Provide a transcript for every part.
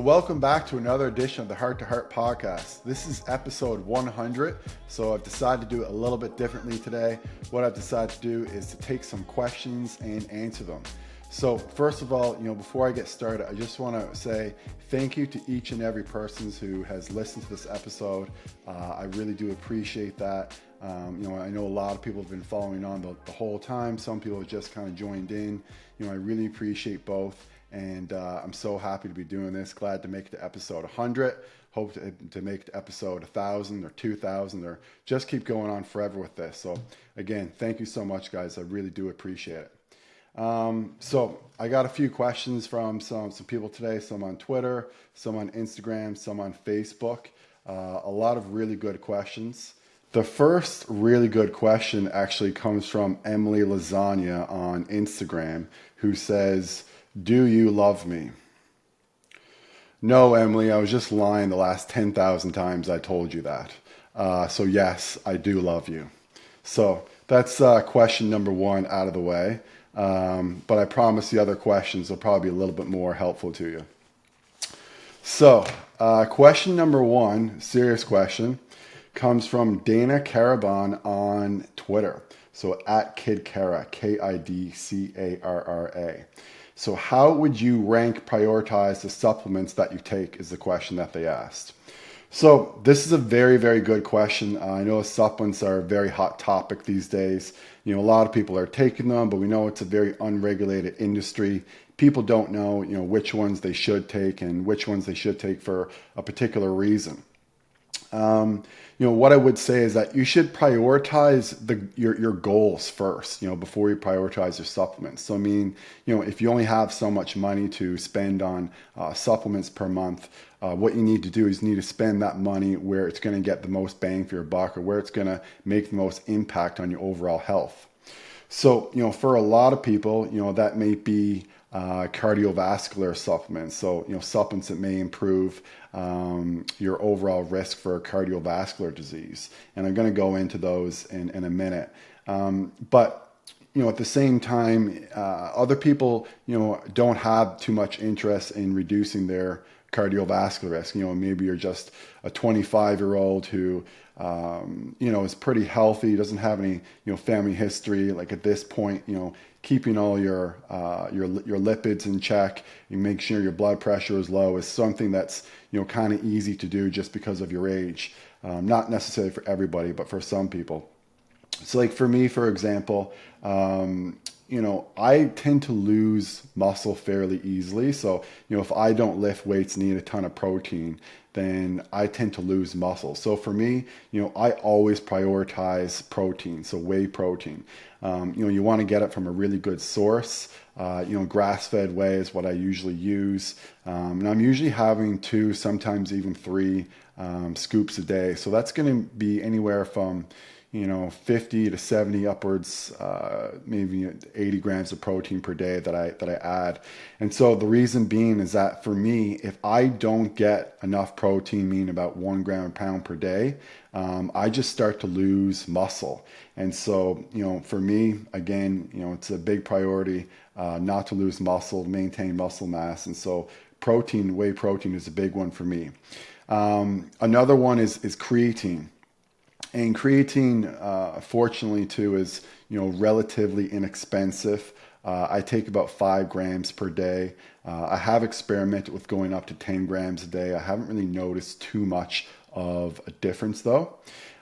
So welcome back to another edition of the Heart to Heart podcast. This is episode 100. So I've decided to do it a little bit differently today. What I've decided to do is to take some questions and answer them. So first of all, before I get started, I just want to say thank you to each and every person who has listened to this episode. I really do appreciate that. I know a lot of people have been following on the whole time. Some people have just kind of joined in. I really appreciate both. And I'm so happy to be doing this. Glad to make it to episode 100. Hope to make it to episode 1,000 or 2,000 or just keep going on forever with this. So again, thank you so much, guys. I really do appreciate it. So I got a few questions from some people today, some on Twitter, some on Instagram, some on Facebook. A lot of really good questions. The first really good question actually comes from Emily Lasagna on Instagram, who says, "Do you love me?" No, Emily, I was just lying the last 10,000 times I told you that. So yes, I do love you. So that's question number one out of the way. But I promise the other questions will probably be a little bit more helpful to you. So question number one, serious question, comes from Dana Caraban on Twitter. So at KidCara, KIDCARRA. So how would you prioritize the supplements that you take is the question that they asked. So this is a very, very good question. I know supplements are a very hot topic these days. A lot of people are taking them, but we know it's a very unregulated industry. People don't know, which ones they should take and which ones they should take for a particular reason. What I would say is that you should prioritize your goals first, before you prioritize your supplements. So if you only have so much money to spend on supplements per month, what you need to do is you need to spend that money where it's going to get the most bang for your buck or where it's going to make the most impact on your overall health. So, for a lot of people, that may be cardiovascular supplements. So, supplements that may improve your overall risk for cardiovascular disease. And I'm going to go into those in a minute. But at the same time, other people, don't have too much interest in reducing their cardiovascular risk. Maybe you're just a 25-year-old who, is pretty healthy, doesn't have any, family history. Like at this point, keeping all your lipids in check and make sure your blood pressure is low is something that's, kind of easy to do just because of your age. Not necessarily for everybody, but for some people. So like for me, for example, I tend to lose muscle fairly easily. So, if I don't lift weights and eat a ton of protein, then I tend to lose muscle. So for me, I always prioritize protein, so whey protein. You want to get it from a really good source. Grass-fed whey is what I usually use. And I'm usually having 2, sometimes even 3 scoops a day. So that's going to be anywhere from 50 to 70 upwards, maybe 80 grams of protein per day that I add. And so the reason being is that for me, if I don't get enough protein, meaning about 1 gram a pound per day, I just start to lose muscle. And so, for me, again, it's a big priority not to lose muscle, maintain muscle mass. And so whey protein is a big one for me. Another one is creatine. And creatine, fortunately, too, is relatively inexpensive. I take about 5 grams per day. I have experimented with going up to 10 grams a day. I haven't really noticed too much of a difference, though,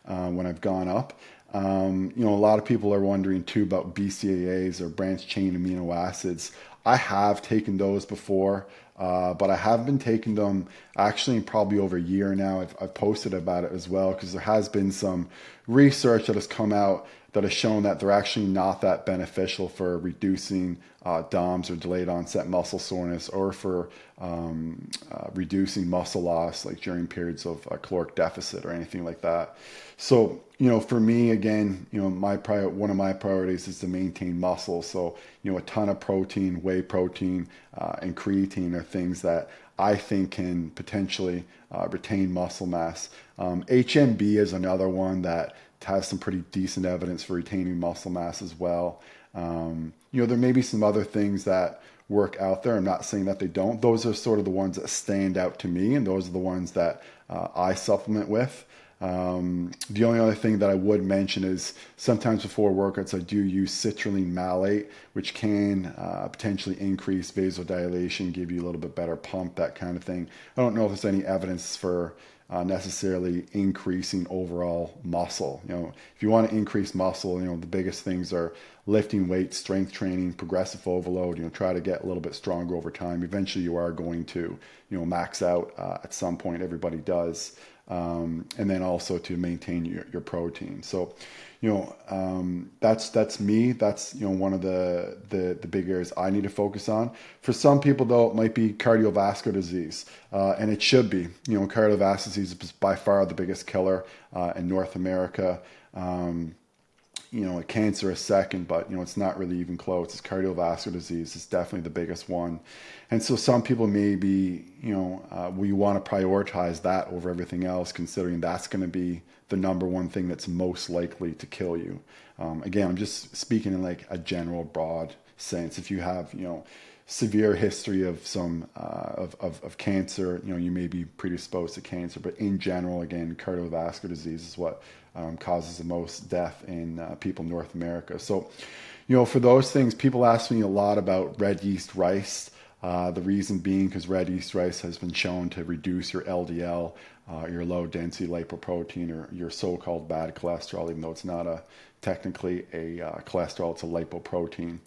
when I've gone up. A lot of people are wondering, too, about BCAAs or branched-chain amino acids. I have taken those before. But I have been taking them actually probably over a year now. I've posted about it as well because there has been some research that has come out that has shown that they're actually not that beneficial for reducing DOMS or delayed onset muscle soreness or for reducing muscle loss like during periods of caloric deficit or anything like that. So, for me, again, one of my priorities is to maintain muscle. So, a ton of protein, whey protein, and creatine are things that I think can potentially retain muscle mass. HMB is another one that has some pretty decent evidence for retaining muscle mass as well. There may be some other things that work out there. I'm not saying that they don't. Those are sort of the ones that stand out to me, and those are the ones that I supplement with. The only other thing that I would mention is sometimes before workouts, I do use citrulline malate, which can potentially increase vasodilation, give you a little bit better pump, that kind of thing. I don't know if there's any evidence for necessarily increasing overall muscle. If you want to increase muscle, the biggest things are lifting weights, strength training, progressive overload. Try to get a little bit stronger over time. Eventually, you are going to, max out at some point. Everybody does. And then also to maintain your protein. So, that's me. That's, one of the big areas I need to focus on. For some people though, it might be cardiovascular disease. And it should be, cardiovascular disease is by far the biggest killer, in North America. Cancer is second, but it's not really even close. It's cardiovascular disease. It's definitely the biggest one. And so some people maybe, we want to prioritize that over everything else, considering that's going to be the number one thing that's most likely to kill you. Again, I'm just speaking in like a general broad sense. If you have, severe history of some of cancer, you may be predisposed to cancer. But in general, again, cardiovascular disease is what causes the most death in people in North America. So, for those things, people ask me a lot about red yeast rice. The reason being because red yeast rice has been shown to reduce your LDL, your low density lipoprotein, or your so-called bad cholesterol, even though it's not technically a cholesterol, it's a lipoprotein.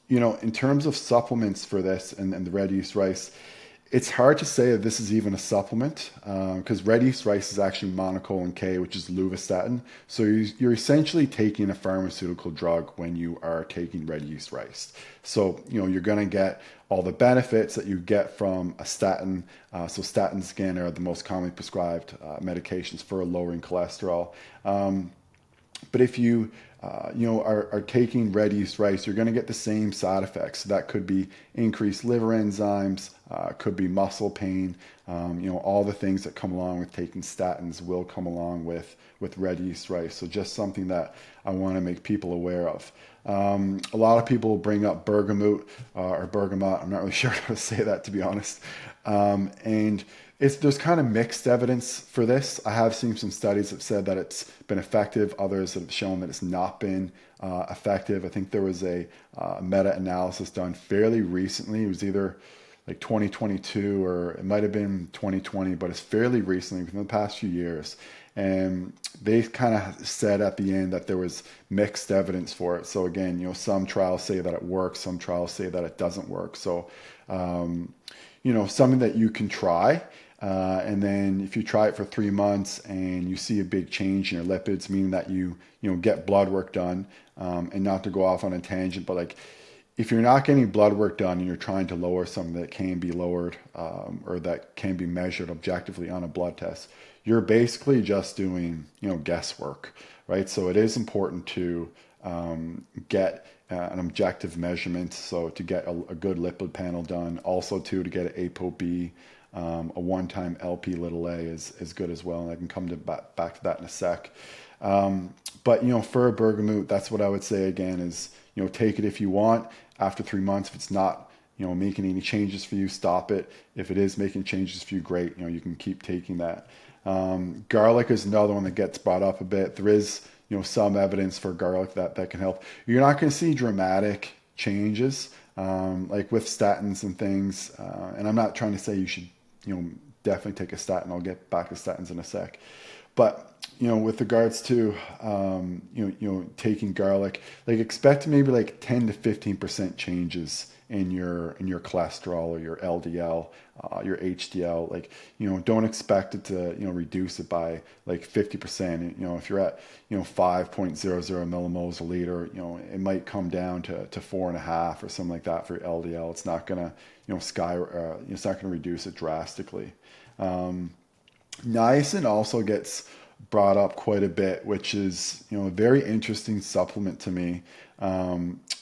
In terms of supplements for this and the red yeast rice, it's hard to say that this is even a supplement because red yeast rice is actually monocolin K, which is luvastatin. So you're essentially taking a pharmaceutical drug when you are taking red yeast rice. So, you're going to get all the benefits that you get from a statin. So statins, again, are the most commonly prescribed medications for lowering cholesterol. But if you are taking red yeast rice, you're going to get the same side effects. So that could be increased liver enzymes, could be muscle pain. All the things that come along with taking statins will come along with red yeast rice. So just something that I want to make people aware of. A lot of people bring up bergamot or bergamot. I'm not really sure how to say that, to be honest. And there's kind of mixed evidence for this. I have seen some studies that said that it's been effective. Others that have shown that it's not been effective. I think there was a meta-analysis done fairly recently. It was either like 2022 or it might have been 2020, but it's fairly recently, within the past few years. And they kind of said at the end that there was mixed evidence for it. So again, some trials say that it works, some trials say that it doesn't work. So, something that you can try. And then if you try it for 3 months and you see a big change in your lipids, meaning that you get blood work done, and not to go off on a tangent, but like if you're not getting blood work done and you're trying to lower something that can be lowered, or that can be measured objectively on a blood test, you're basically just doing, guesswork, right? So it is important to get an objective measurement. So to get a good lipid panel done, also to get an ApoB, a one-time LP little a is good as well. And I can come back to that in a sec. But, for a bergamot, that's what I would say again is, take it if you want. After 3 months, if it's not, making any changes for you, stop it. If it is making changes for you, great. You can keep taking that. Garlic is another one that gets brought up a bit. There is, some evidence for garlic that can help. You're not going to see dramatic changes, like with statins and things. And I'm not trying to say you should, definitely take a statin. I'll get back to statins in a sec. But, with regards to, taking garlic, like expect maybe like 10 to 15% changes in your cholesterol or your LDL, your HDL. Like, don't expect it to, reduce it by like 50%. If you're at, 5.00 millimoles a liter, it might come down to 4.5 or something like that for your LDL. It's not gonna, it's not gonna reduce it drastically. Niacin also gets brought up quite a bit, which is, a very interesting supplement to me.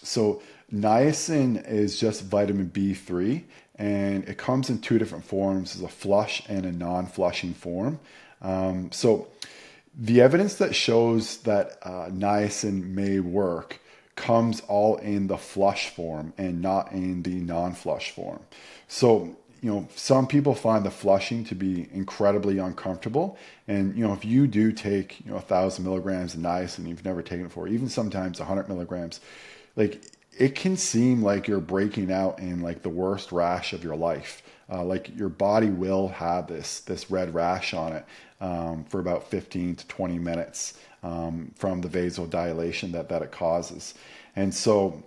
So niacin is just vitamin B3, and it comes in two different forms: as a flush and a non-flushing form. So the evidence that shows that niacin may work comes all in the flush form and not in the non-flush form. So, some people find the flushing to be incredibly uncomfortable. And, if you do take, 1,000 milligrams of niacin, you've never taken it before, even sometimes 100 milligrams, like it can seem like you're breaking out in like the worst rash of your life. Like your body will have this red rash on it for about 15 to 20 minutes from the vasodilation that it causes. And so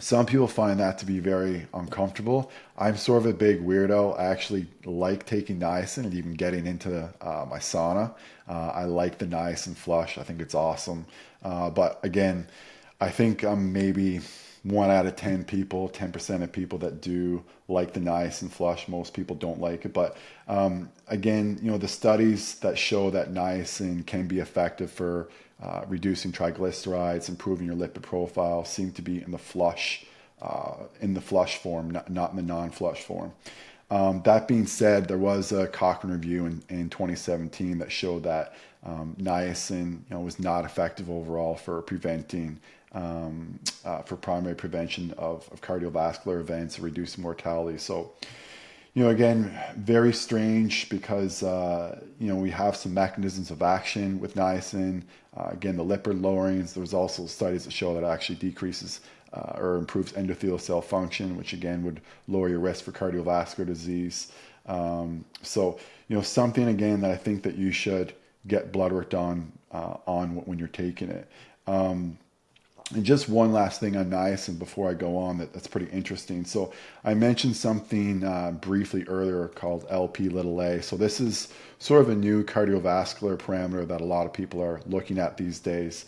some people find that to be very uncomfortable. I'm sort of a big weirdo. I actually like taking niacin and even getting into my sauna. I like the niacin flush. I think it's awesome. But again, I think I'm maybe 1 out of 10 people, 10% of people that do like the niacin flush. Most people don't like it. But again, the studies that show that niacin can be effective for reducing triglycerides, improving your lipid profile, seem to be in the flush form, not in the non-flush form. That being said, there was a Cochrane review in 2017 that showed that niacin, was not effective overall for preventing, for primary prevention of cardiovascular events, reducing mortality. So, again, very strange because, we have some mechanisms of action with niacin. Again, the lipid lowerings, there's also studies that show that it actually decreases or improves endothelial cell function, which again would lower your risk for cardiovascular disease. So, something again that I think that you should get blood work done on when you're taking it. And just one last thing on niacin before I go on that's pretty interesting. So I mentioned something briefly earlier called Lp(a). So this is sort of a new cardiovascular parameter that a lot of people are looking at these days.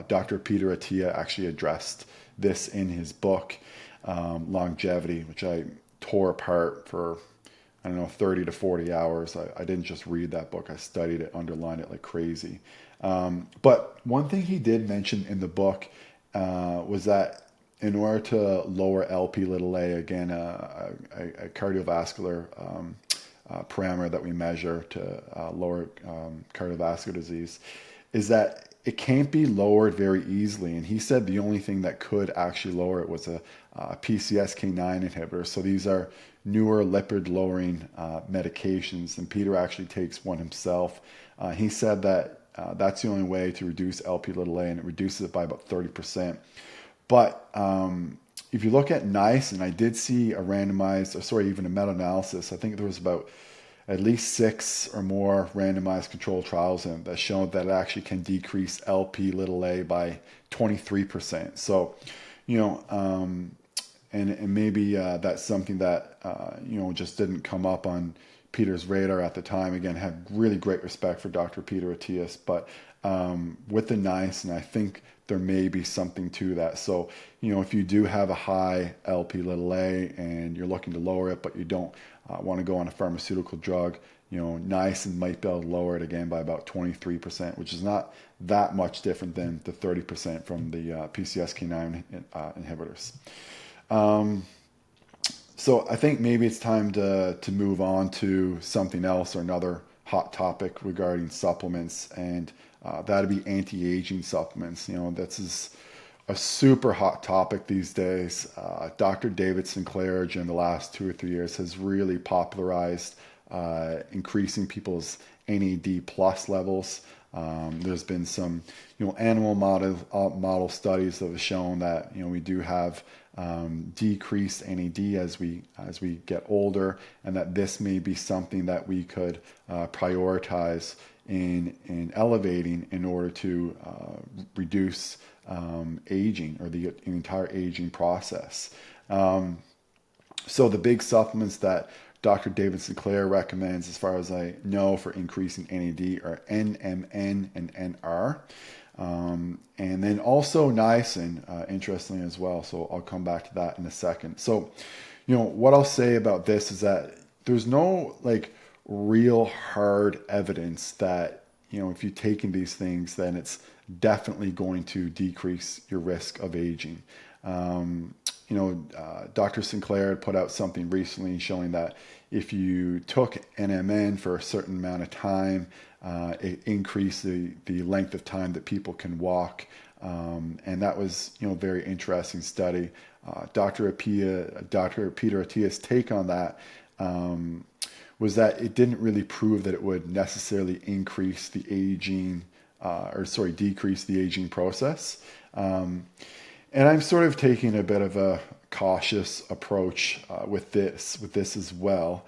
Dr. Peter Attia actually addressed this in his book, Longevity, which I tore apart for, 30 to 40 hours. I didn't just read that book. I studied it, underlined it like crazy. But one thing he did mention in the book was that in order to lower Lp(a), again, a cardiovascular parameter that we measure to lower cardiovascular disease, is that it can't be lowered very easily. And he said the only thing that could actually lower it was a PCSK9 inhibitor. So these are newer lipid lowering medications. And Peter actually takes one himself. He said that that's the only way to reduce Lp(a), and it reduces it by about 30%. But if you look at niacin, I did see a even a meta-analysis. I think there was about at least 6 or more randomized controlled trials in that showed that it actually can decrease Lp(a) by 23%. So, and maybe that's something that, just didn't come up on Peter's radar at the time. Again, had really great respect for Dr. Peter Attias, but with the niacin, I think there may be something to that. So, if you do have a high Lp(a) and you're looking to lower it, but you don't want to go on a pharmaceutical drug, niacin might be able to lower it again by about 23%, which is not that much different than the 30% from the PCSK9 inhibitors. So I think maybe it's time to move on to something else, or another hot topic regarding supplements, and that'd be anti-aging supplements. This is a super hot topic these days. Dr. David Sinclair, during the last 2 or 3 years, has really popularized increasing people's NAD plus levels. There's been some, animal model studies that have shown that, we do have decreased NAD as we get older, and that this may be something that we could prioritize in elevating in order to reduce aging, or the entire aging process. So the big supplements that Dr. David Sinclair recommends, as far as I know, for increasing NAD are NMN and NR. And then also niacin, interestingly as well. So I'll come back to that in a second. So, what I'll say about this is that there's no real hard evidence that, if you're taking these things, then it's definitely going to decrease your risk of aging. Dr. Sinclair had put out something recently showing that if you took NMN for a certain amount of time, it increased the length of time that people can walk. And that was, a very interesting study. Dr. Peter Attia's take on that was that it didn't really prove that it would necessarily increase the aging, decrease the aging process. And I'm sort of taking a bit of a cautious approach with this as well.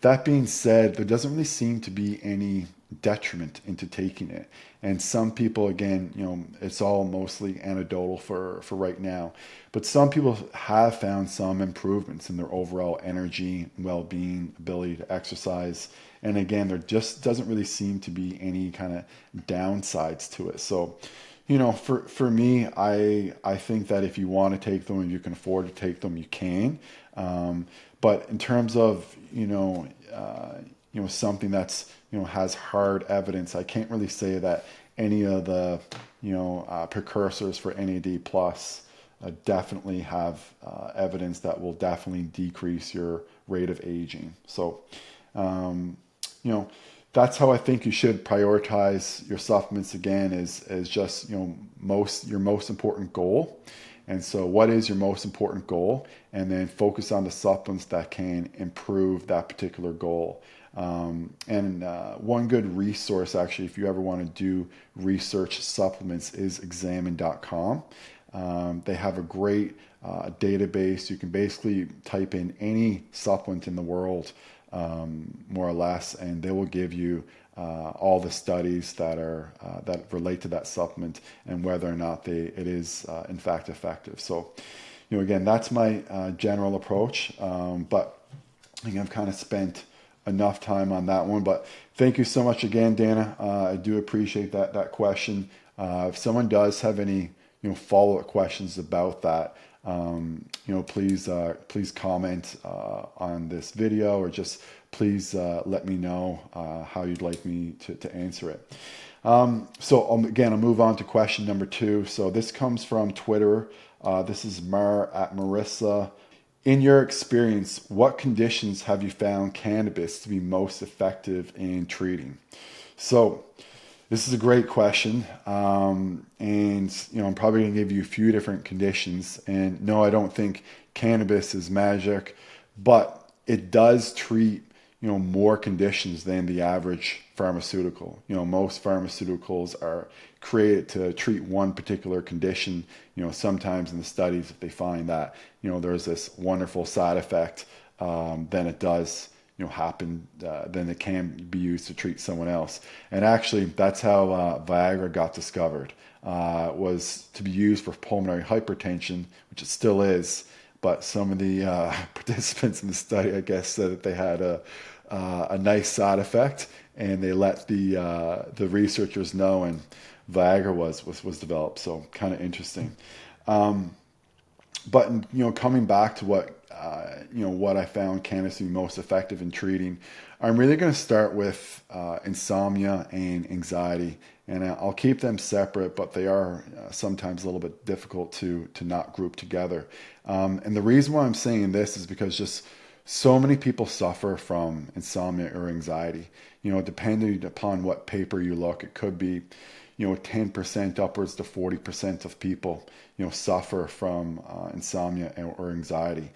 That being said, there doesn't really seem to be any detriment into taking it. And some people, again, it's all mostly anecdotal for right now, but some people have found some improvements in their overall energy, well-being, ability to exercise. And again, there just doesn't really seem to be any kind of downsides to it. So, for me, I think that if you want to take them, if you can afford to take them, you can. But in terms of, something that's, has hard evidence, I can't really say that any of the, precursors for NAD plus definitely have evidence that will definitely decrease your rate of aging. So, that's how I think you should prioritize your supplements, again, is just, your most important goal. And so what is your most important goal? And then focus on the supplements that can improve that particular goal. And one good resource, actually, if you ever want to do research supplements, is examine.com. They have a great database. You can basically type in any supplement in the world, more or less, and they will give you all the studies that are that relate to that supplement and whether or not it is in fact effective. So, again, that's my general approach. But I think I've kind of spent enough time on that one. But thank you so much again, Dana. I do appreciate that question. If someone does have any follow-up questions about that, please comment on this video, or just please let me know how you'd like me to answer it. Again, I'll move on to question number 2. So this comes from Twitter. This is Marissa. In your experience, what conditions have you found cannabis to be most effective in treating? So this is a great question. And, I'm probably going to give you a few different conditions. And no, I don't think cannabis is magic, but it does treat, more conditions than the average pharmaceutical. Most pharmaceuticals are created to treat one particular condition. Sometimes in the studies, if they find that, there's this wonderful side effect, then it does, happen, then it can be used to treat someone else. And actually, that's how Viagra got discovered. Was to be used for pulmonary hypertension, which it still is. But some of the participants in the study, I guess, said that they had a nice side effect, and they let the researchers know, and Viagra was developed. So kind of interesting. But coming back to what I found cannabis to be most effective in treating, I'm really going to start with insomnia and anxiety, and I'll keep them separate, but they are sometimes a little bit difficult to not group together. And the reason why I'm saying this is because just so many people suffer from insomnia or anxiety. Depending upon what paper you look, it could be 10% upwards to 40% of people, suffer from insomnia or anxiety.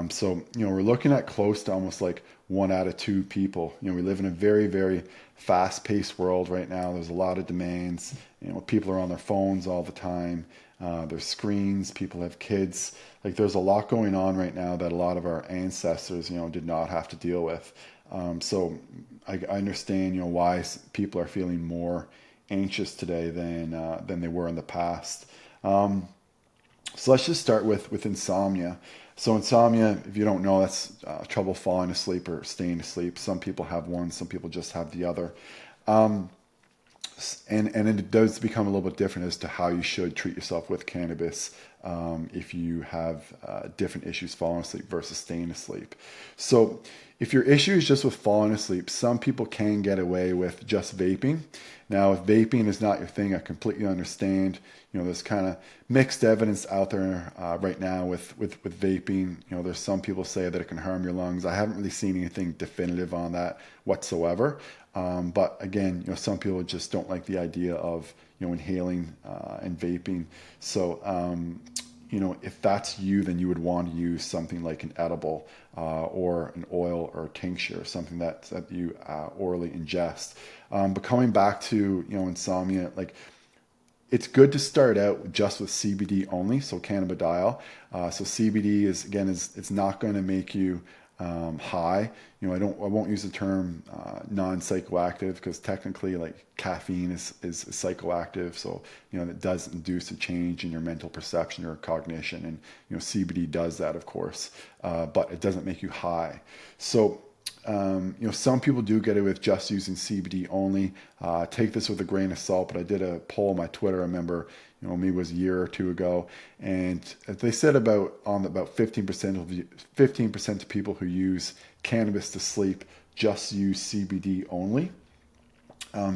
So, we're looking at close to almost like 1 out of 2 people. We live in a very, very fast-paced world right now. There's a lot of demands. People are on their phones all the time. There's screens. People have kids. Like, there's a lot going on right now that a lot of our ancestors, did not have to deal with. So I understand, why people are feeling more anxious today than they were in the past. So let's just start with insomnia. So insomnia, if you don't know, that's trouble falling asleep or staying asleep. Some people have one, some people just have the other. And it does become a little bit different as to how you should treat yourself with cannabis. if you have different issues falling asleep versus staying asleep. So if your issue is just with falling asleep, some people can get away with just vaping. Now, if vaping is not your thing, I completely understand. There's kind of mixed evidence out there right now with vaping. There's some people say that it can harm your lungs. I haven't really seen anything definitive on that whatsoever. But again, some people just don't like the idea of inhaling and vaping. So if that's you, then you would want to use something like an edible or an oil or a tincture, something that you orally ingest. But coming back to insomnia, like, it's good to start out just with CBD only, so cannabidiol. So CBD it's not going to make you high. I won't use the term non-psychoactive, because technically, like, caffeine is psychoactive. So it does induce a change in your mental perception or cognition, and CBD does that, of course, but it doesn't make you high. So some people do get it with just using CBD only. Take this with a grain of salt, but I did a poll on my Twitter, I remember, maybe it was a year or two ago, and they said about 15% of people who use cannabis to sleep just use CBD only.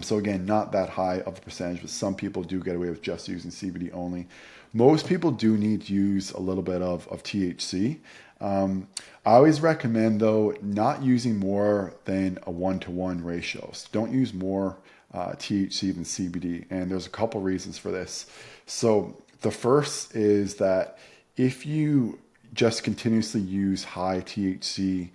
So again, not that high of a percentage, but some people do get away with just using CBD only. Most people do need to use a little bit of THC. I always recommend, though, not using more than a 1-to-1 ratio. So don't use more THC than CBD, and there's a couple reasons for this. So the first is that if you just continuously use high THC,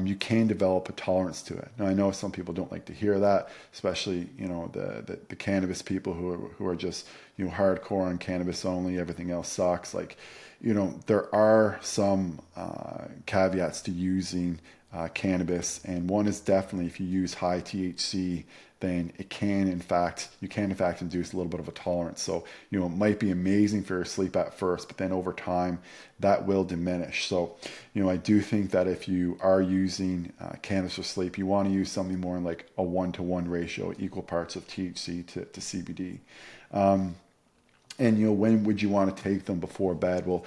you can develop a tolerance to it. Now, I know some people don't like to hear that, especially the cannabis people who are just hardcore on cannabis only. Everything else sucks. Like, there are some caveats to using cannabis, and one is definitely if you use high THC, then you can in fact induce a little bit of a tolerance. So it might be amazing for your sleep at first, but then over time that will diminish. So I do think that if you are using cannabis for sleep, you want to use something more in like a 1-to-1 ratio, equal parts of THC to CBD. And when would you want to take them before bed? Well,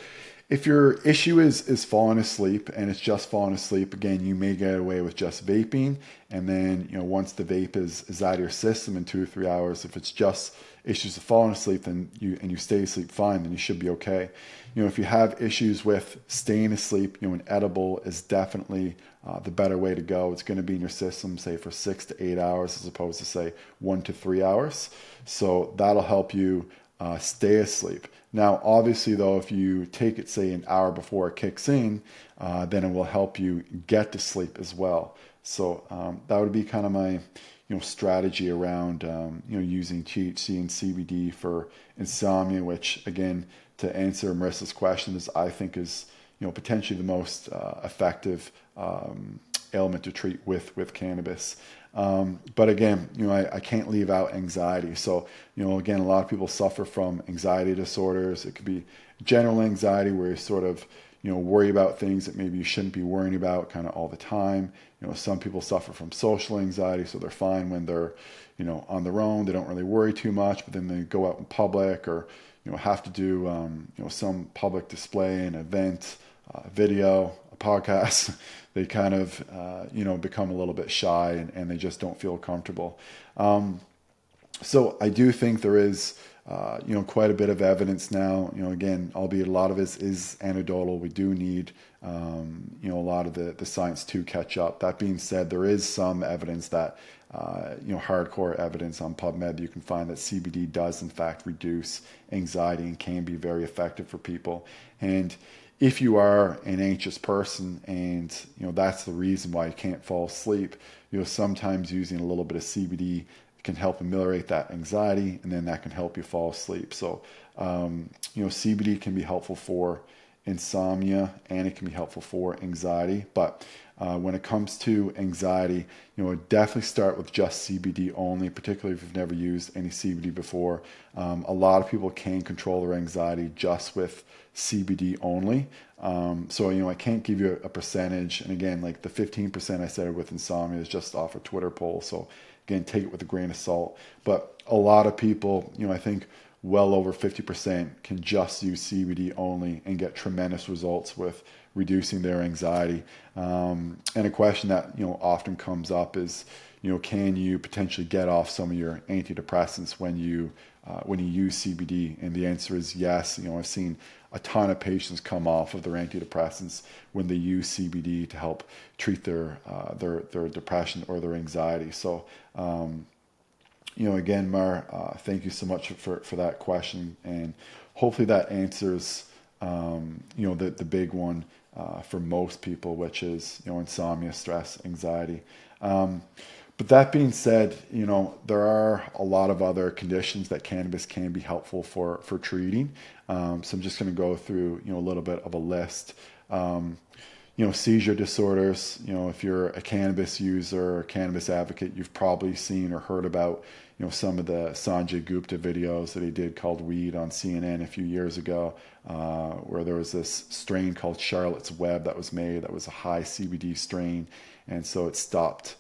if your issue is falling asleep and it's just falling asleep, again, you may get away with just vaping. And then, once the vape is out of your system in 2 or 3 hours, if it's just issues of falling asleep, then you stay asleep fine, then you should be okay. If you have issues with staying asleep, an edible is definitely the better way to go. It's going to be in your system, say, for 6 to 8 hours, as opposed to, say, 1 to 3 hours. So that'll help you stay asleep. Now, obviously, though, if you take it, say, an hour before it kicks in, then it will help you get to sleep as well. So that would be kind of my strategy around using THC and CBD for insomnia, which, again, to answer Marissa's question, I think is potentially the most effective ailment to treat with cannabis. But again, I can't leave out anxiety. So, again, a lot of people suffer from anxiety disorders. It could be general anxiety where you sort of, worry about things that maybe you shouldn't be worrying about kind of all the time. Some people suffer from social anxiety, so they're fine when they're, on their own. They don't really worry too much, but then they go out in public or, have to do, some public display, an event, video, a podcast. They kind of, become a little bit shy and they just don't feel comfortable. So I do think there is, quite a bit of evidence now, again, albeit a lot of it is anecdotal. We do need, a lot of the science to catch up. That being said, there is some evidence that, hardcore evidence on PubMed, you can find that CBD does in fact reduce anxiety and can be very effective for people. And if you are an anxious person and, that's the reason why you can't fall asleep, sometimes using a little bit of CBD can help ameliorate that anxiety, and then that can help you fall asleep. So, CBD can be helpful for insomnia and it can be helpful for anxiety. But when it comes to anxiety, definitely start with just CBD only, particularly if you've never used any CBD before. A lot of people can control their anxiety just with CBD only. So, I can't give you a percentage. And again, like the 15% I said with insomnia is just off a Twitter poll. So again, take it with a grain of salt. But a lot of people, I think well over 50% can just use CBD only and get tremendous results with reducing their anxiety. And a question that often comes up is, can you potentially get off some of your antidepressants when you use CBD? And the answer is yes. I've seen a ton of patients come off of their antidepressants when they use CBD to help treat their depression or their anxiety. So, again, Mar, thank you so much for that question, and hopefully that answers the big one for most people, which is insomnia, stress, anxiety. But that being said, there are a lot of other conditions that cannabis can be helpful for treating. So I'm just going to go through a little bit of a list. Seizure disorders. If you're a cannabis user or cannabis advocate, you've probably seen or heard about some of the Sanjay Gupta videos that he did called Weed on CNN a few years ago, where there was this strain called Charlotte's Web that was made that was a high CBD strain, and so it stopped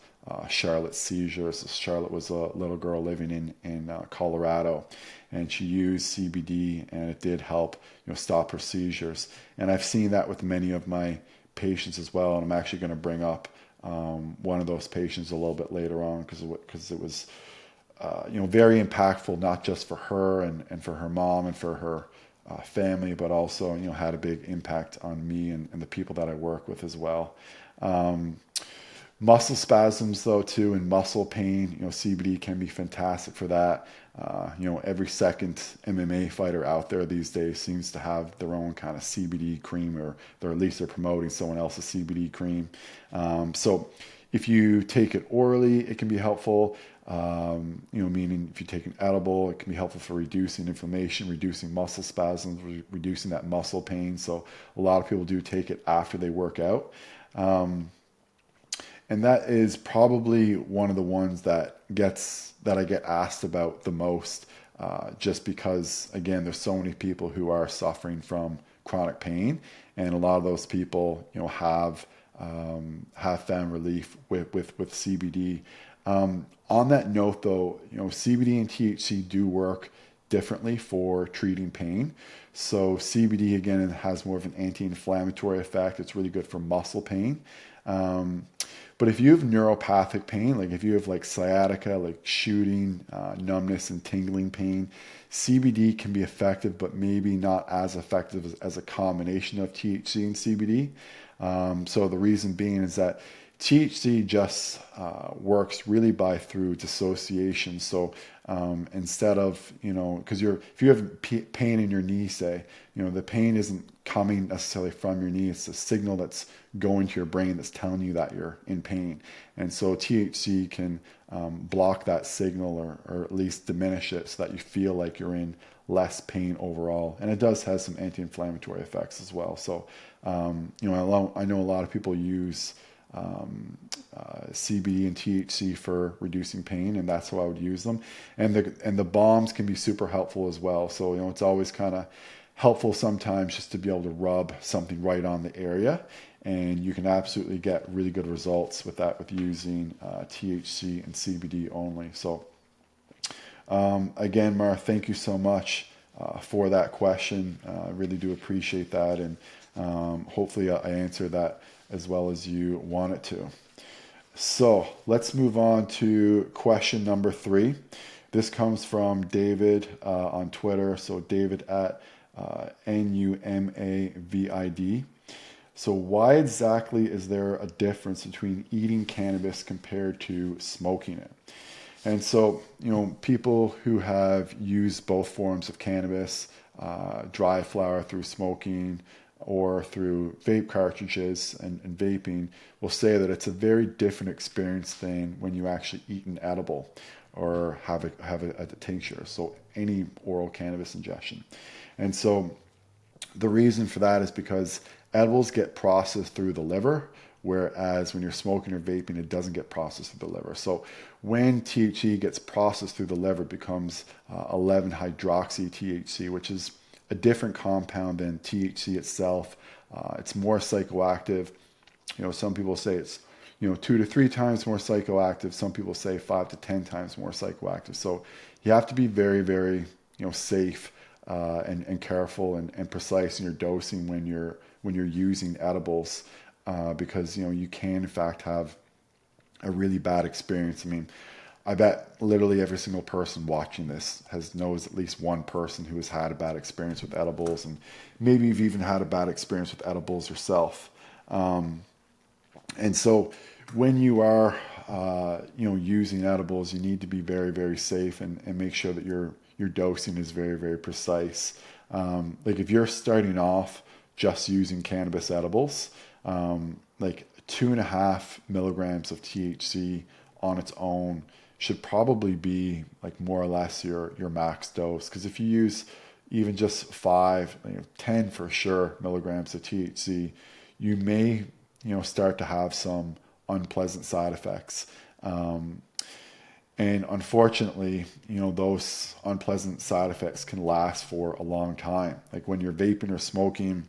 Charlotte's seizures. So Charlotte was a little girl living in Colorado, and she used CBD, and it did help stop her seizures. And I've seen that with many of my patients as well, and I'm actually going to bring up one of those patients a little bit later on because it was very impactful, not just for her and for her mom and for her family, but also had a big impact on me and the people that I work with as well. Muscle spasms, though, too, and muscle pain, CBD can be fantastic for that. Every second MMA fighter out there these days seems to have their own kind of CBD cream, or at least they're promoting someone else's CBD cream. So if you take it orally, it can be helpful. Meaning if you take an edible, it can be helpful for reducing inflammation, reducing muscle spasms, reducing that muscle pain. So a lot of people do take it after they work out. And that is probably one of the ones that I get asked about the most, just because, again, there's so many people who are suffering from chronic pain, and a lot of those people, have found relief with CBD. On that note, though, CBD and THC do work differently for treating pain. So CBD, again, has more of an anti-inflammatory effect. It's really good for muscle pain. But if you have neuropathic pain, like if you have like sciatica, like shooting, numbness and tingling pain, CBD can be effective, but maybe not as effective as a combination of THC and CBD. So the reason being is that THC just works really through dissociation. So instead of, because if you have pain in your knee, say, the pain isn't coming necessarily from your knee. It's a signal that's going to your brain that's telling you that you're in pain. And so THC can block that signal, or at least diminish it, so that you feel like you're in less pain overall. And it does have some anti-inflammatory effects as well. So, I know a lot of people use CBD and THC for reducing pain, and that's how I would use them. And the bombs can be super helpful as well. So it's always kind of helpful sometimes just to be able to rub something right on the area, and you can absolutely get really good results with that, with using THC and CBD only. So again, Mara, thank you so much for that question. I really do appreciate that, and hopefully I answered that as well as you want it to. So let's move on to question number 3. This comes from David on Twitter. So David at NUMAVID. So why exactly is there a difference between eating cannabis compared to smoking it? And so, people who have used both forms of cannabis, dry flower through smoking or through vape cartridges and vaping, will say that it's a very different experience than when you actually eat an edible or have a tincture, so any oral cannabis ingestion. And so the reason for that is because edibles get processed through the liver, whereas when you're smoking or vaping, it doesn't get processed through the liver. So when THC gets processed through the liver, it becomes 11-hydroxy-THC, which is a different compound than THC itself. It's more psychoactive. Some people say it's 2 to 3 times more psychoactive. Some people say 5 to 10 times more psychoactive. So you have to be very, very safe and careful and precise in your dosing when you're using edibles, because you can in fact have a really bad experience. I mean, I bet literally every single person watching this knows at least one person who has had a bad experience with edibles, and maybe you've even had a bad experience with edibles yourself. And so when you are, using edibles, you need to be very, very safe and make sure that your dosing is very, very precise. Like if you're starting off just using cannabis edibles, like 2.5 milligrams of THC on its own should probably be like more or less your max dose. Because if you use even just 5, 10 for sure milligrams of THC, you may start to have some unpleasant side effects. And unfortunately, those unpleasant side effects can last for a long time. Like when you're vaping or smoking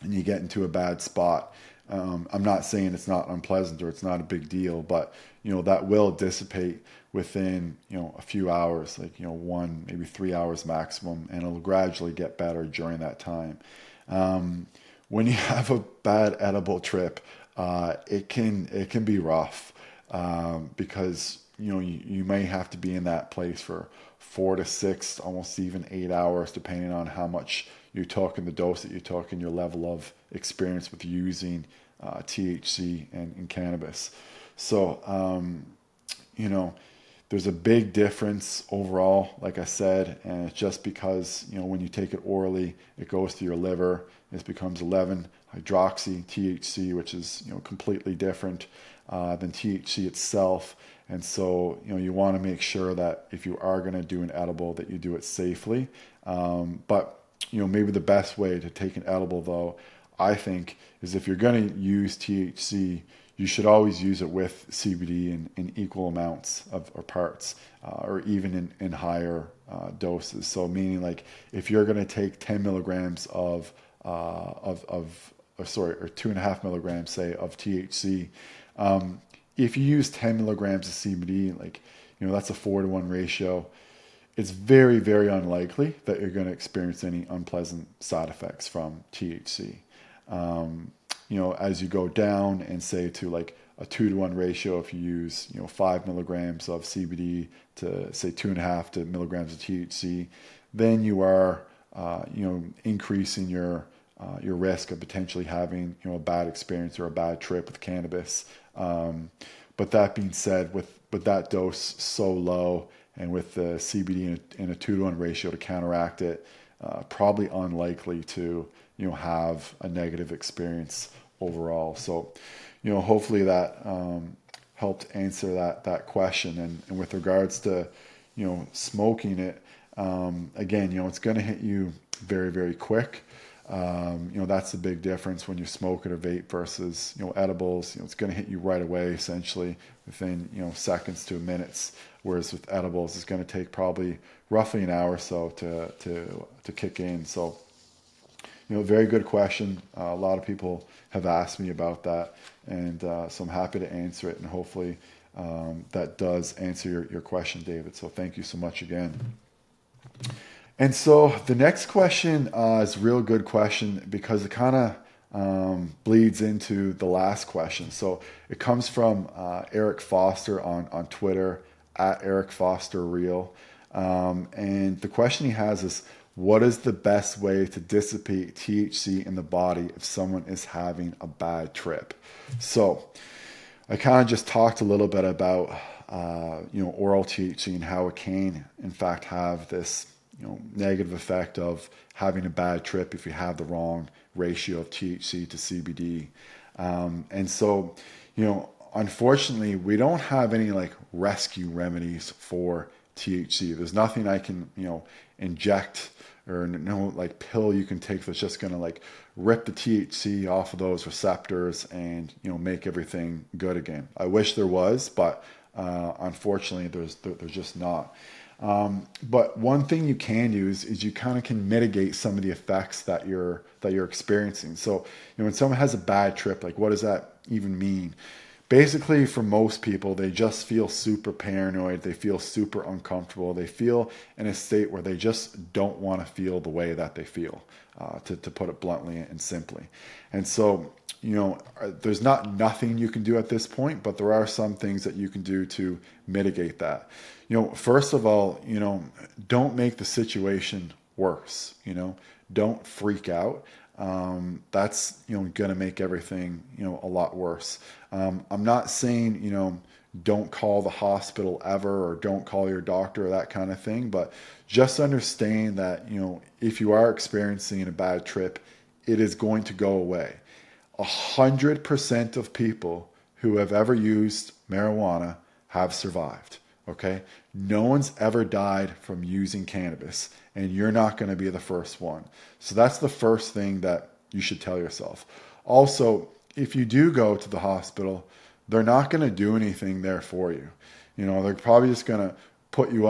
and you get into a bad spot, I'm not saying it's not unpleasant or it's not a big deal, but that will dissipate within a few hours, like 1 maybe 3 hours maximum, and it'll gradually get better during that time. When you have a bad edible trip, it can be rough, because you may have to be in that place for 4 to 6, almost even 8 hours, depending on how much you took and the dose that you took and your level of experience with using THC and cannabis. So, there's a big difference overall, like I said, and it's just because, when you take it orally, it goes to your liver. It becomes 11-hydroxy THC, which is, completely different than THC itself. And so, you want to make sure that if you are going to do an edible, that you do it safely. But maybe the best way to take an edible, though, I think, is if you're going to use THC, you should always use it with CBD in equal amounts or parts, or even in higher doses. So meaning like if you're going to take 10 milligrams or 2.5 milligrams, say, of THC, if you use 10 milligrams of CBD, like, that's a 4-to-1 ratio. It's very, very unlikely that you're going to experience any unpleasant side effects from THC. As you go down and say to like a 2-to-1 ratio, if you use, 5 milligrams of CBD to say 2.5 milligrams of THC, then you are, increasing your risk of potentially having, a bad experience or a bad trip with cannabis. But that being said, with that dose so low and with the CBD in a 2-to-1 ratio to counteract it, probably unlikely to, have a negative experience overall. So, hopefully that helped answer that question. And with regards to, smoking it, again, it's going to hit you very, very quick. That's the big difference when you smoke it or vape versus, edibles. It's going to hit you right away, essentially within, seconds to minutes. Whereas with edibles, it's going to take probably roughly an hour or so to kick in. So, very good question. A lot of people have asked me about that, and so I'm happy to answer it. And hopefully that does answer your question, David. So thank you so much again. And so the next question is a real good question because it kind of bleeds into the last question. So it comes from Eric Foster on Twitter, at Eric Foster Real. And the question he has is, what is the best way to dissipate THC in the body if someone is having a bad trip? So I kind of just talked a little bit about, oral THC and how it can, in fact, have this, negative effect of having a bad trip if you have the wrong ratio of THC to CBD. And so, unfortunately, we don't have any like rescue remedies for THC. There's nothing I can, inject or no like pill you can take that's just going to like rip the THC off of those receptors and, make everything good again. I wish there was, but unfortunately there's just not. But one thing you can do is you kind of can mitigate some of the effects that you're experiencing. So, when someone has a bad trip, like what does that even mean? basically for most people, they just feel super paranoid. They feel super uncomfortable. They feel in a state where they just don't want to feel the way that they feel, to put it bluntly and simply. And so, there's not nothing you can do at this point, but there are some things that you can do to mitigate that. First of all, don't make the situation worse. Don't freak out. That's going to make everything a lot worse. I'm not saying don't call the hospital ever, or don't call your doctor, or that kind of thing, but just understand that if you are experiencing a bad trip, it is going to go away. 100% of people who have ever used marijuana have survived. Okay, no one's ever died from using cannabis, and you're not going to be the first one. So that's the first thing that you should tell yourself. Also, if you do go to the hospital, they're not going to do anything there for you. They're probably just going to hook you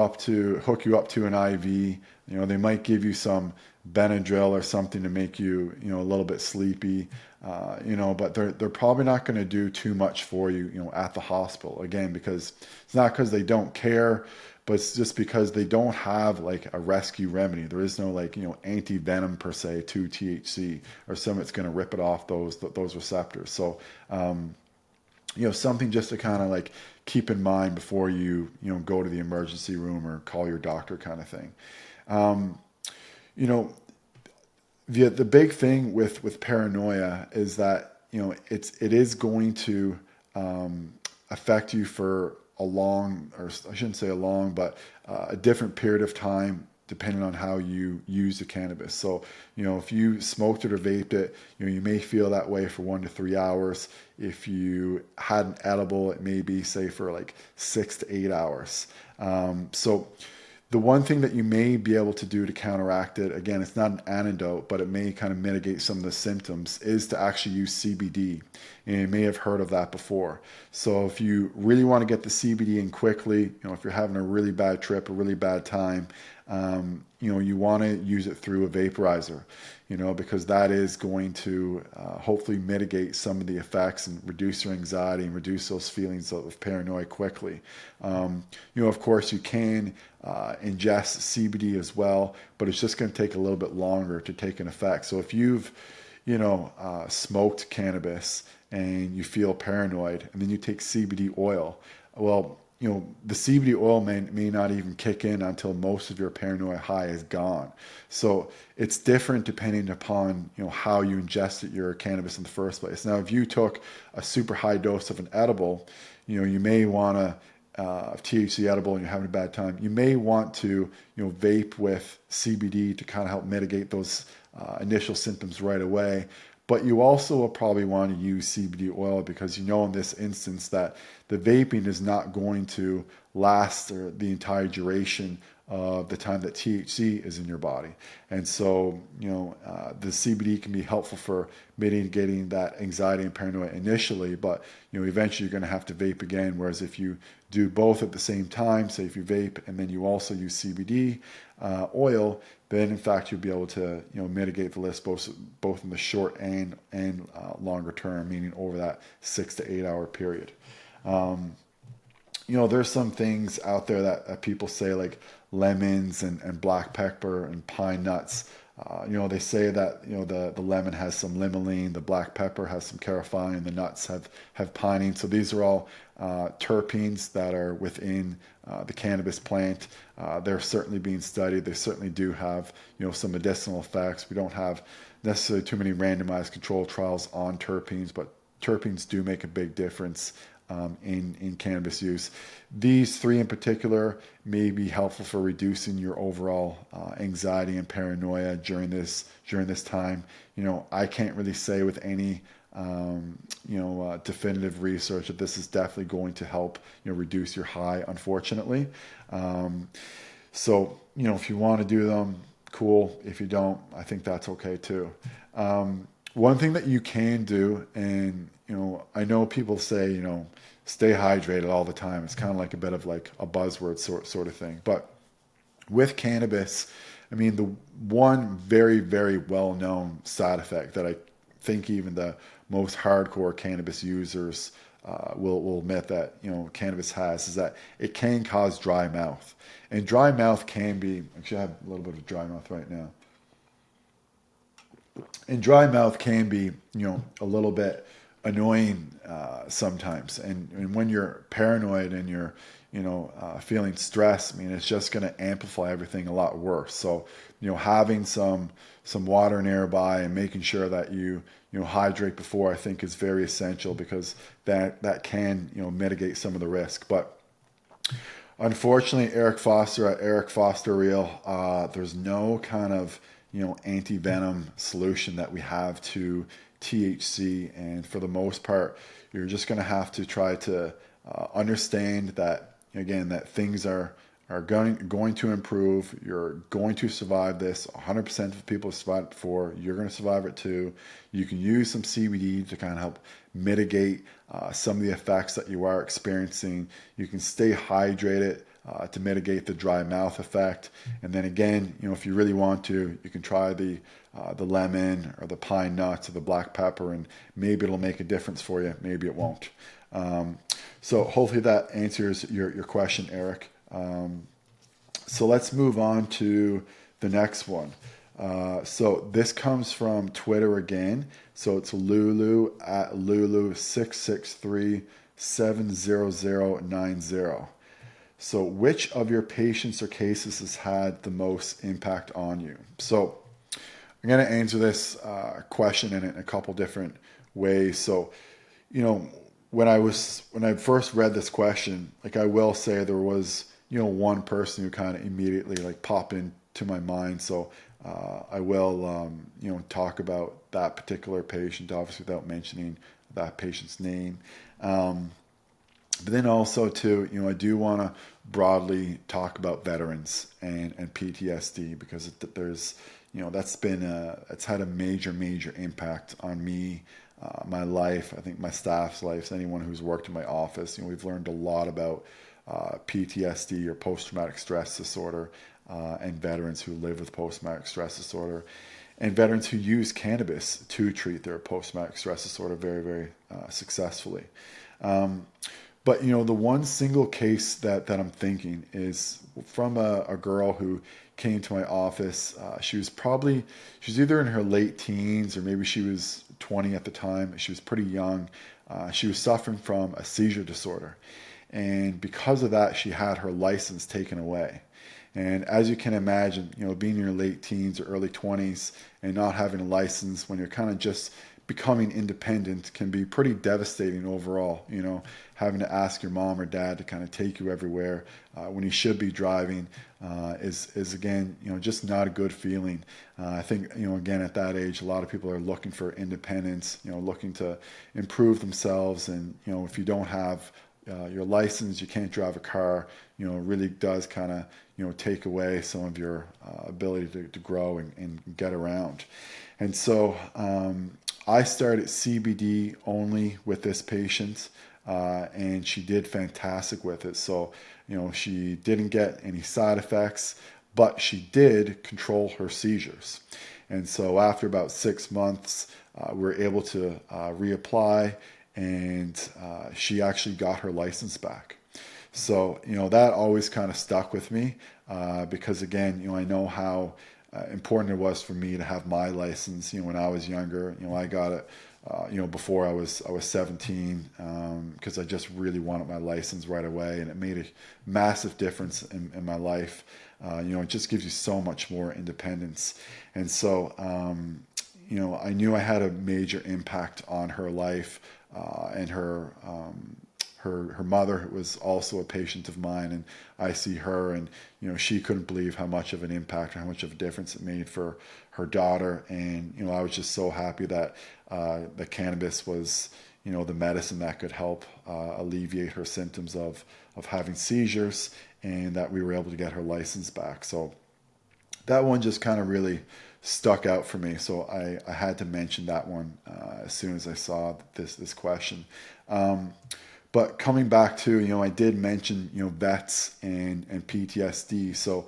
up to an IV. They might give you some Benadryl or something to make you, a little bit sleepy. But they're probably not going to do too much for you, at the hospital. Again, because it's not because they don't care, but it's just because they don't have like a rescue remedy. There is no like, anti-venom per se to THC, or something that's going to rip it off those receptors. So, something just to kind of like keep in mind before you, go to the emergency room or call your doctor, kind of thing. The big thing with paranoia is that it is going to affect you for a long, or I shouldn't say a long, but a different period of time depending on how you use the cannabis. So if you smoked it or vaped it, you may feel that way for 1 to 3 hours. If you had an edible, it may be say for like 6 to 8 hours. So the one thing that you may be able to do to counteract it, again, it's not an antidote, but it may kind of mitigate some of the symptoms, is to actually use CBD. And you may have heard of that before. So if you really want to get the CBD in quickly, if you're having a really bad trip, a really bad time, you want to use it through a vaporizer, because that is going to hopefully mitigate some of the effects and reduce your anxiety and reduce those feelings of paranoia quickly. Of course, you can ingest CBD as well, but it's just going to take a little bit longer to take an effect. So if you've, smoked cannabis and you feel paranoid, and then you take CBD oil, well, the CBD oil may not even kick in until most of your paranoia high is gone. So it's different depending upon, how you ingested your cannabis in the first place. Now, if you took a super high dose of an edible, you may want to, THC edible, and you're having a bad time, you may want to, vape with CBD to kind of help mitigate those initial symptoms right away. But you also will probably want to use CBD oil, because in this instance that the vaping is not going to last the entire duration of the time that THC is in your body. And so, the CBD can be helpful for mitigating that anxiety and paranoia initially, but, eventually you're going to have to vape again. Whereas if you do both at the same time, say if you vape and then you also use CBD oil, then in fact you'll be able to mitigate the risk both in the short and longer term, meaning over that 6 to 8 hour period. There's some things out there that people say, like lemons and black pepper and pine nuts. They say that the lemon has some limonene, the black pepper has some carotene, the nuts have pinene. So these are all terpenes that are within the cannabis plant. They're certainly being studied. They certainly do have some medicinal effects. We don't have necessarily too many randomized controlled trials on terpenes, but terpenes do make a big difference in cannabis use. These three in particular may be helpful for reducing your overall anxiety and paranoia during this time. I can't really say with any definitive research that this is definitely going to help reduce your high, unfortunately. So if you want to do them, cool. If you don't, I think that's okay too. One thing that you can do, and I know people say stay hydrated all the time. It's kind of like a bit of like a buzzword sort of thing. But with cannabis, I mean, the one very, very well-known side effect that I think even the most hardcore cannabis users will admit that, cannabis has, is that it can cause dry mouth. And dry mouth can be, actually I have a little bit of dry mouth right now. And dry mouth can be, a little bit annoying sometimes. And when you're paranoid and you're, feeling stressed, I mean, it's just going to amplify everything a lot worse. So, having some water nearby and making sure that you hydrate before, I think is very essential, because that can, mitigate some of the risk. But unfortunately, Eric Foster at Eric Foster Real, there's no kind of, anti-venom solution that we have to THC. And for the most part, you're just going to have to try to understand that, again, that things are going to improve. You're going to survive this. 100% of people have survived before. You're going to survive it too. You can use some CBD to kind of help mitigate some of the effects that you are experiencing. You can stay hydrated to mitigate the dry mouth effect. And then again, if you really want to, you can try the lemon or the pine nuts or the black pepper, and maybe it'll make a difference for you. Maybe it won't. So hopefully that answers your question, Eric. So let's move on to the next one. So this comes from Twitter again. So it's Lulu at Lulu6637090. So which of your patients or cases has had the most impact on you? So I'm going to answer this question in a couple different ways. So, when I first read this question, like, I will say there was, one person who kind of immediately like popped into my mind. So I will, talk about that particular patient, obviously without mentioning that patient's name. But then also too, I do want to broadly talk about veterans and PTSD, because there's, it's had a major impact on me, my life, I think my staff's lives, anyone who's worked in my office. We've learned a lot about PTSD, or post-traumatic stress disorder, and veterans who live with post-traumatic stress disorder, and veterans who use cannabis to treat their post-traumatic stress disorder very, very successfully. But, the one single case that I'm thinking is from a girl who came to my office. She was either in her late teens, or maybe she was 20 at the time. She was pretty young. She was suffering from a seizure disorder. And because of that, she had her license taken away. And as you can imagine, being in your late teens or early 20s and not having a license when you're kind of just becoming independent can be pretty devastating overall. Having to ask your mom or dad to kind of take you everywhere when you should be driving is again, just not a good feeling. I think, again, at that age, a lot of people are looking for independence, looking to improve themselves. And, if you don't have your license, you can't drive a car, it really does kind of, take away some of your ability to grow and get around. And so I started CBD only with this patient, and she did fantastic with it. So, she didn't get any side effects, but she did control her seizures. And so after about 6 months, we were able to reapply, and she actually got her license back. So, that always kind of stuck with me because, again, I know how important it was for me to have my license. When I was younger, I got it, before I was 17, because I just really wanted my license right away, and it made a massive difference in my life. It just gives you so much more independence. And so, I knew I had a major impact on her life, and her mother was also a patient of mine, and I see her, and she couldn't believe how much of an impact or how much of a difference it made for her daughter. And I was just so happy that the cannabis was the medicine that could help alleviate her symptoms of having seizures, and that we were able to get her license back. So that one just kind of really stuck out for me. So I had to mention that one as soon as I saw this question. But coming back to, I did mention, vets and PTSD. So,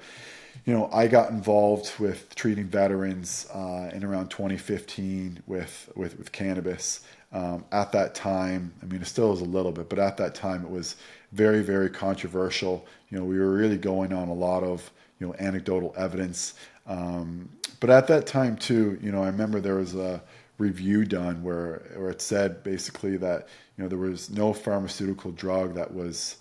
I got involved with treating veterans in around 2015 with cannabis. At that time, I mean, it still is a little bit, but at that time it was very, very controversial. We were really going on a lot of, anecdotal evidence. But at that time too, I remember there was a review done where it said basically that, there was no pharmaceutical drug that was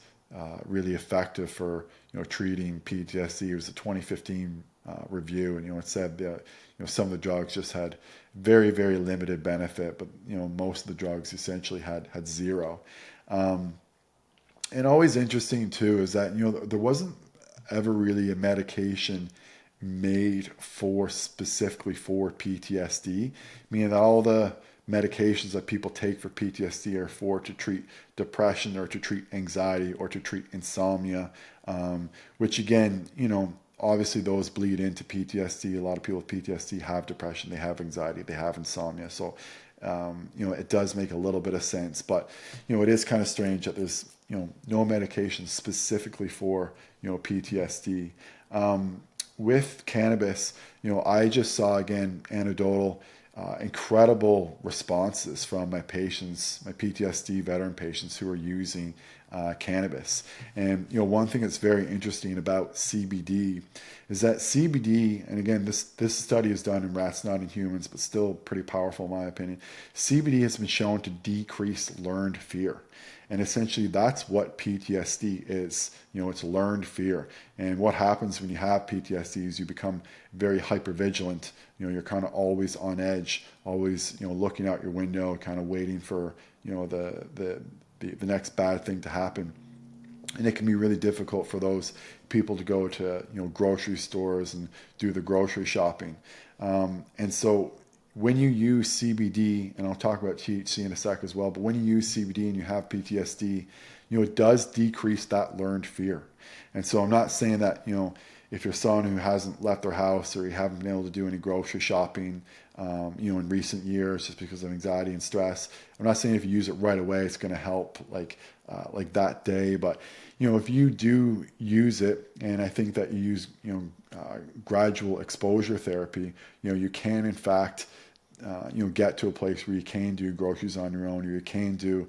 really effective for, treating PTSD. It was a 2015 review, and it said that some of the drugs just had very, very limited benefit, but most of the drugs essentially had zero. And always interesting too is that there wasn't ever really a medication made specifically for PTSD, meaning that all the medications that people take for PTSD are to treat depression or to treat anxiety or to treat insomnia, which again, obviously those bleed into PTSD. A lot of people with PTSD have depression, they have anxiety, they have insomnia. So, it does make a little bit of sense, but, it is kind of strange that there's, no medication specifically for, PTSD. With cannabis, I just saw, again, anecdotal, incredible responses from my patients, my PTSD veteran patients who are using cannabis. And one thing that's very interesting about CBD is that CBD, and again, this study is done in rats, not in humans, but still pretty powerful in my opinion. CBD has been shown to decrease learned fear. And essentially that's what PTSD is. It's learned fear. And what happens when you have PTSD is you become very hypervigilant. You're kind of always on edge, always, looking out your window, kind of waiting for, the next bad thing to happen. And it can be really difficult for those people to go to, grocery stores and do the grocery shopping. And so when you use CBD, and I'll talk about THC in a sec as well, but when you use CBD and you have PTSD, it does decrease that learned fear. And so I'm not saying that, if you're someone who hasn't left their house or you haven't been able to do any grocery shopping, in recent years just because of anxiety and stress, I'm not saying if you use it right away, it's going to help like that day. But, if you do use it, and I think that you use, gradual exposure therapy, you can in fact, get to a place where you can do groceries on your own, or you can do,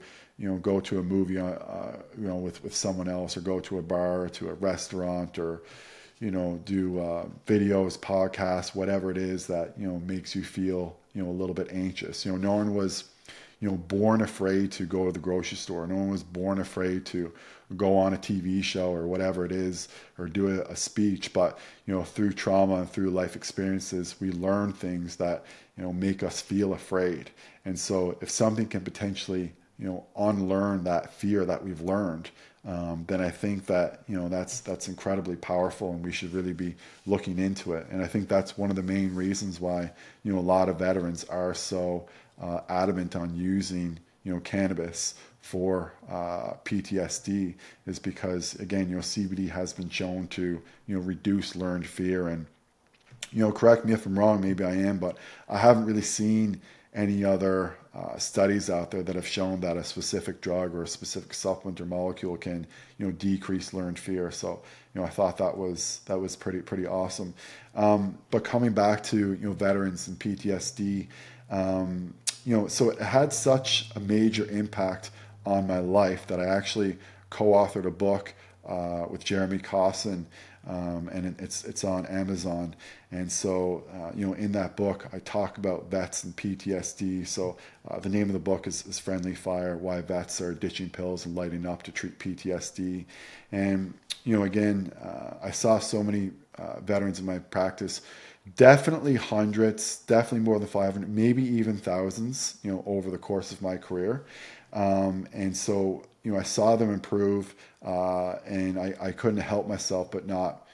go to a movie, with someone else, or go to a bar or to a restaurant, or, do videos, podcasts, whatever it is that, makes you feel, a little bit anxious. No one was, born afraid to go to the grocery store. No one was born afraid to go on a TV show or whatever it is, or do a speech. But, through trauma and through life experiences, we learn things that, make us feel afraid. And so if something can potentially, unlearn that fear that we've learned, then I think that, that's incredibly powerful, and we should really be looking into it. And I think that's one of the main reasons why, a lot of veterans are so adamant on using, cannabis for PTSD, is because, again, CBD has been shown to, reduce learned fear. And, correct me if I'm wrong, maybe I am, but I haven't really seen any other studies out there that have shown that a specific drug or a specific supplement or molecule can, decrease learned fear. So, I thought that was pretty awesome. But coming back to, veterans and PTSD, so it had such a major impact on my life that I actually co-authored a book with Jeremy Cosson, and it's on Amazon. And so, in that book, I talk about vets and PTSD. So the name of the book is Friendly Fire: Why Vets Are Ditching Pills and Lighting Up to Treat PTSD. And, again, I saw so many veterans in my practice, definitely hundreds, definitely more than 500, maybe even thousands, over the course of my career. And so, I saw them improve, and I couldn't help myself but not,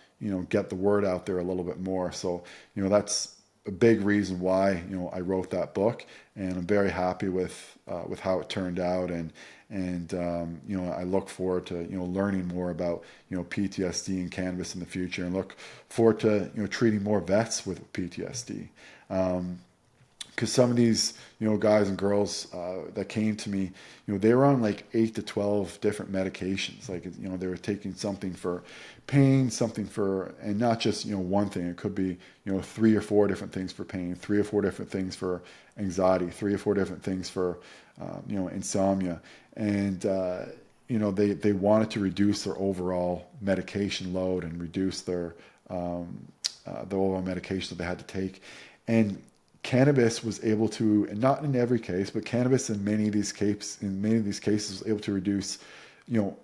get the word out there a little bit more. So, that's a big reason why, I wrote that book, and I'm very happy with how it turned out. And I look forward to, learning more about, PTSD and cannabis in the future, and look forward to, treating more vets with PTSD. because some of these, guys and girls that came to me, they were on like 8 to 12 different medications. Like, they were taking something for pain, something for, and not just, one thing. It could be, 3 or 4 different things for pain, 3 or 4 different things for anxiety, 3 or 4 different things for, insomnia. And, they wanted to reduce their overall medication load and reduce their, the overall medication that they had to take. And cannabis was able to, and not in every case, but cannabis in many of these cases was able to reduce,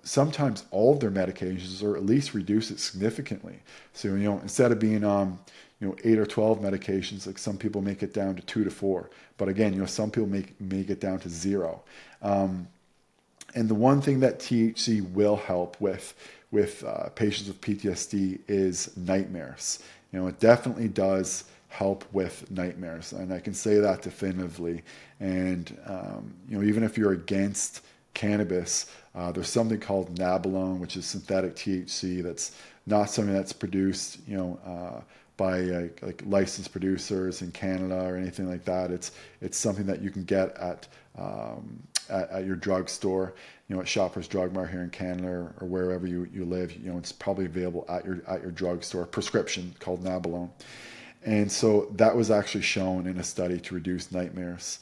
sometimes all of their medications, or at least reduce it significantly. So, instead of being on, 8 or 12 medications, like some people make it down to 2 to 4. But again, some people make it down to 0. And the one thing that THC will help with patients with PTSD is nightmares. It definitely does help with nightmares, and I can say that definitively. And even if you're against cannabis, there's something called nabalone, which is synthetic THC. That's not something that's produced, by like licensed producers in Canada or anything like that. It's something that you can get at your drugstore, at Shoppers Drug Mart here in Canada, or wherever you live. It's probably available at your drugstore, prescription, called nabalone. And so that was actually shown in a study to reduce nightmares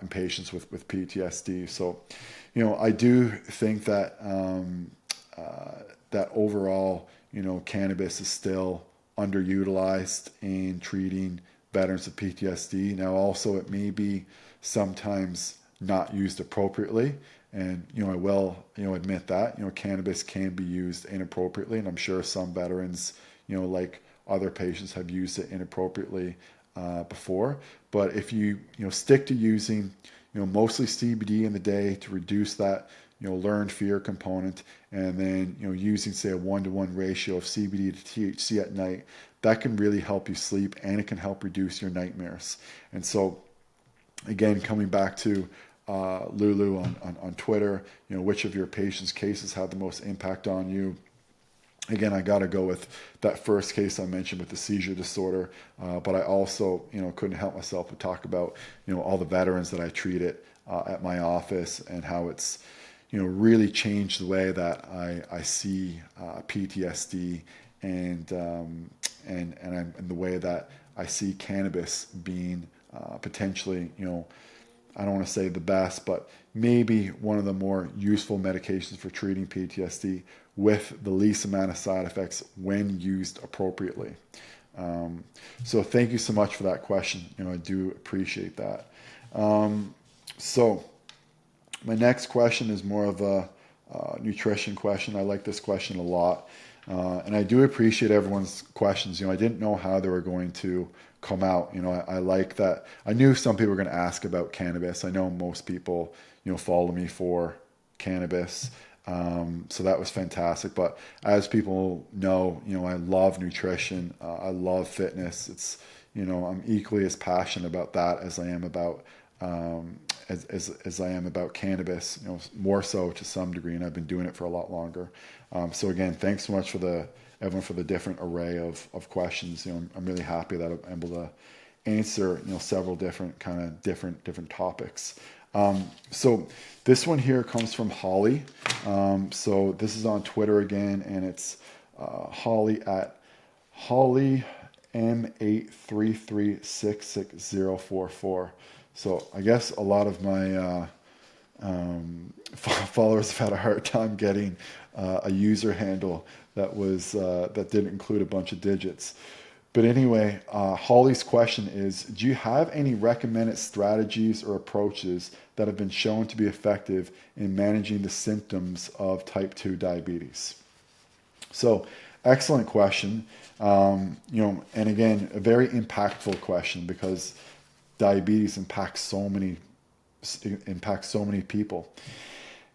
in patients with PTSD. So, I do think that that overall, cannabis is still underutilized in treating veterans of PTSD. Now, also, it may be sometimes not used appropriately. And, I will, admit that, cannabis can be used inappropriately. And I'm sure some veterans, like other patients, have used it inappropriately before. But if you, stick to using, mostly CBD in the day to reduce that, learned fear component, and then, using, say, a 1-to-1 ratio of CBD to THC at night, that can really help you sleep, and it can help reduce your nightmares. And so, again, coming back to Lulu on Twitter, which of your patients' cases had the most impact on you? Again, I got to go with that first case I mentioned with the seizure disorder, but I also, couldn't help myself to talk about, all the veterans that I treated at my office, and how it's, really changed the way that I see PTSD, and the way that I see cannabis being potentially, I don't want to say the best, but maybe one of the more useful medications for treating PTSD, with the least amount of side effects when used appropriately. So thank you so much for that question. I do appreciate that. So my next question is more of a nutrition question. I like this question a lot. And I do appreciate everyone's questions. I didn't know how they were going to come out. I like that. I knew some people were going to ask about cannabis. I know most people, follow me for cannabis. So that was fantastic. But as people know, I love nutrition. I love fitness. It's, I'm equally as passionate about that as I am about, as I am about cannabis, more so to some degree, and I've been doing it for a lot longer. So again, thanks so much for everyone for the different array of questions. I'm really happy that I'm able to answer, several different topics. So this one here comes from Holly. So this is on Twitter again, and it's Holly at Holly M833666044. So I guess a lot of my followers have had a hard time getting a user handle that didn't include a bunch of digits. But anyway, Holly's question is, do you have any recommended strategies or approaches that have been shown to be effective in managing the symptoms of type 2 diabetes? So, excellent question. And again, a very impactful question, because diabetes impacts so many people,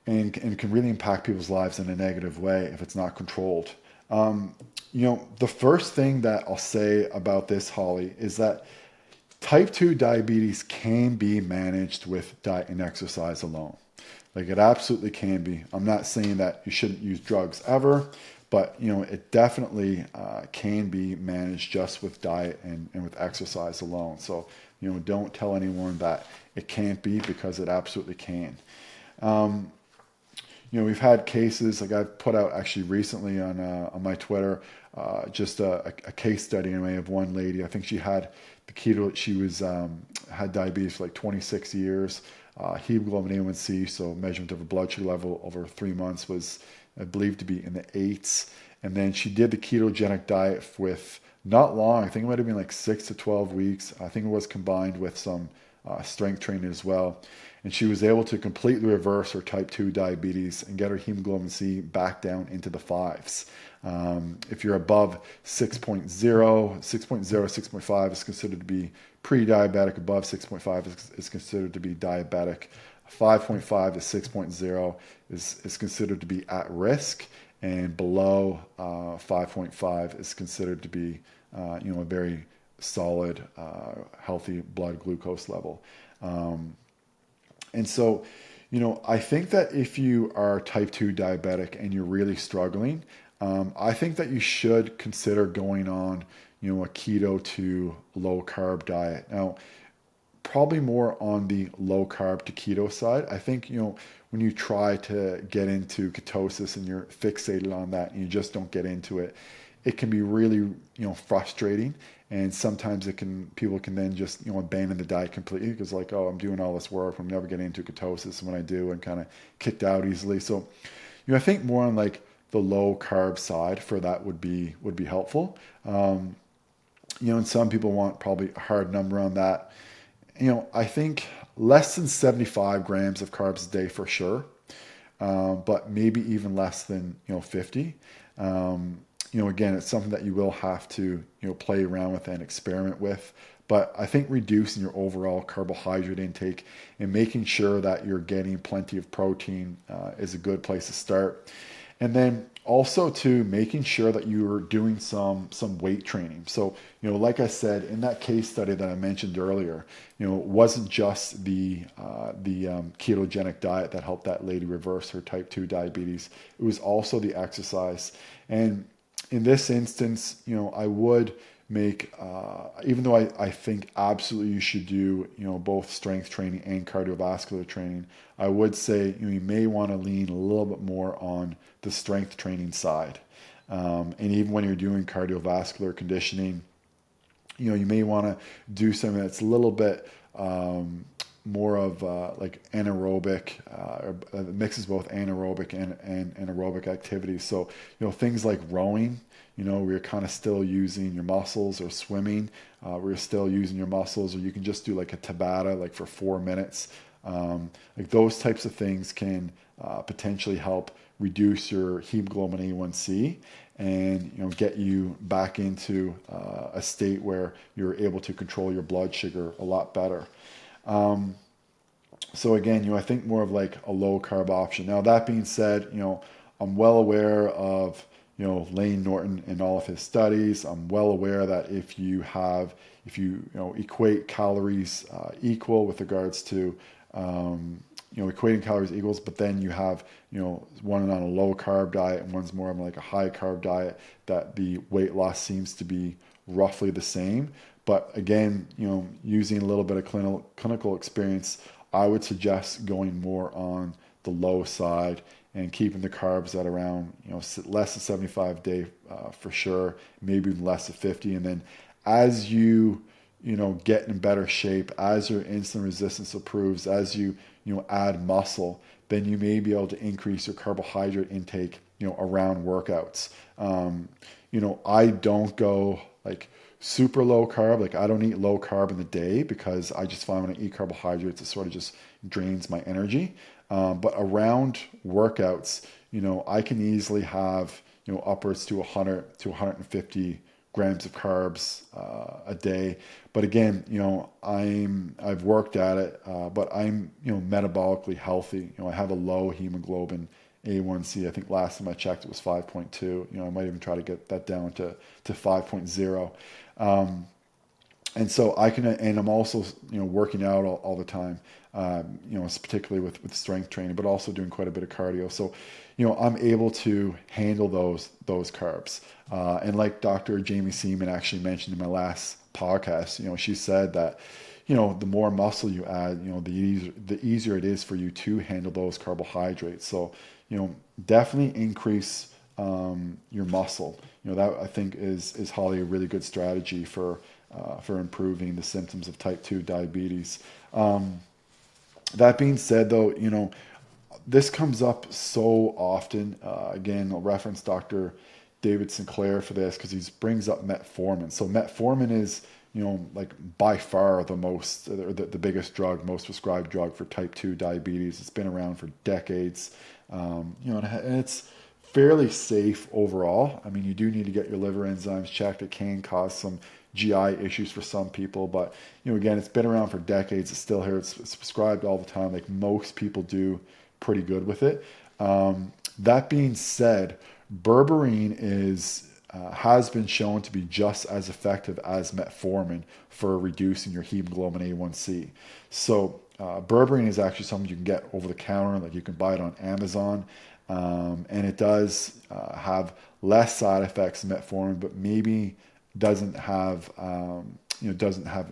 and can really impact people's lives in a negative way if it's not controlled. The first thing that I'll say about this, Holly, is that type 2 diabetes can be managed with diet and exercise alone. Like, it absolutely can be. I'm not saying that you shouldn't use drugs ever, But, it definitely can be managed just with diet and with exercise alone. So, don't tell anyone that it can't be, because it absolutely can. We've had cases, like I've put out actually recently on my Twitter, just a case study anyway of one lady. I think she had the keto. She was had diabetes for like 26 years. Hemoglobin A1C, so measurement of her blood sugar level over 3 months, was believed to be in the eights. And then she did the ketogenic diet with not long. I think it might have been like 6 to 12 weeks. I think it was combined with some strength training as well. And she was able to completely reverse her type 2 diabetes and get her hemoglobin C back down into the fives. If you're above 6.0, 6.5 is considered to be pre-diabetic. Above 6.5 is considered to be diabetic. 5.5 to 6.0 is considered to be at risk. And below 5.5 is considered to be, a very solid, healthy blood glucose level. And so, I think that if you are type 2 diabetic and you're really struggling, I think that you should consider going on, a keto to low carb diet. Now, probably more on the low carb to keto side. I think, when you try to get into ketosis and you're fixated on that and you just don't get into it, it can be really, frustrating. And sometimes people can then just, abandon the diet completely, because like, oh, I'm doing all this work, I'm never getting into ketosis. And when I do, I'm kind of kicked out easily. So, I think more on like the low carb side for that would be helpful. And some people want probably a hard number on that. I think less than 75 grams of carbs a day for sure, but maybe even less than 50. Again, it's something that you will have to play around with and experiment with. But I think reducing your overall carbohydrate intake and making sure that you're getting plenty of protein is a good place to start. And then also to making sure that you're doing some weight training. So, like I said, in that case study that I mentioned earlier, it wasn't just the ketogenic diet that helped that lady reverse her type 2 diabetes. It was also the exercise. And in this instance, I would make, even though I think absolutely you should do, both strength training and cardiovascular training, I would say you may want to lean a little bit more on the strength training side. And even when you're doing cardiovascular conditioning, you may want to do something that's a little bit more of like anaerobic, or mixes both anaerobic and aerobic activities. So, things like rowing, where you're kind of still using your muscles, or swimming, where you're still using your muscles, or you can just do like a Tabata, like for 4 minutes. Like those types of things can potentially help reduce your hemoglobin A1C and get you back into a state where you're able to control your blood sugar a lot better. So again, I think more of like a low carb option. Now that being said, I'm well aware of Lane Norton and all of his studies. I'm well aware that if you equate calories equal with regards to equating calories equals, but then you have one on a low carb diet and one's more of like a high carb diet, that the weight loss seems to be roughly the same. But again, using a little bit of clinical experience, I would suggest going more on the low side and keeping the carbs at around less than 75 a day for sure, maybe even less than 50. And then as you get in better shape, as your insulin resistance improves, as you add muscle, then you may be able to increase your carbohydrate intake around workouts. I don't go like super low carb. Like I don't eat low carb in the day, because I just find when I eat carbohydrates, it sort of just drains my energy. But around workouts, I can easily have, upwards to 100 to 150 grams of carbs a day. But again, I've worked at it, but I'm, metabolically healthy. I have a low hemoglobin A1C. I think last time I checked, it was 5.2. I might even try to get that down to 5.0. And so and I'm also, working out all the time. particularly with strength training, but also doing quite a bit of cardio. So, I'm able to handle those carbs. And like Dr. Jamie Seaman actually mentioned in my last podcast, she said that, the more muscle you add, the easier it is for you to handle those carbohydrates. So, definitely increase your muscle. That I think is Holly, a really good strategy for improving the symptoms of type 2 diabetes. That being said, though, this comes up so often. Again, I'll reference Dr. David Sinclair for this because he brings up metformin. So metformin is, like by far the biggest drug, most prescribed drug for type 2 diabetes. It's been around for decades, and it's fairly safe overall. I mean, you do need to get your liver enzymes checked. It can cause some GI issues for some people, but again, it's been around for decades. It's still here. It's prescribed all the time. Like most people do pretty good with it. That being said, berberine has been shown to be just as effective as metformin for reducing your hemoglobin A1C. So berberine is actually something you can get over the counter, like you can buy it on Amazon, and it does have less side effects than metformin, but maybe doesn't have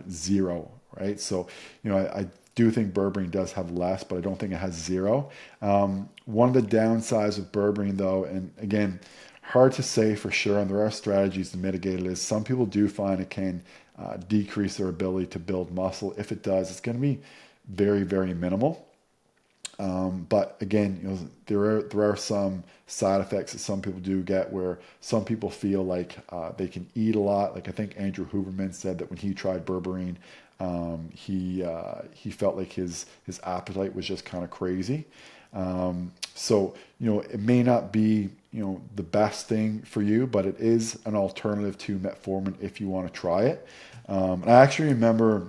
zero, right? So I do think berberine does have less, but I don't think it has zero. One of the downsides of berberine, though, and again, hard to say for sure, and there are strategies to mitigate it, is some people do find it can decrease their ability to build muscle. If it does, it's going to be very, very minimal. But again, there are some side effects that some people do get, where some people feel like they can eat a lot. Like I think Andrew Huberman said that when he tried berberine, he felt like his appetite was just kind of crazy. So it may not be the best thing for you, but it is an alternative to metformin if you want to try it. I actually remember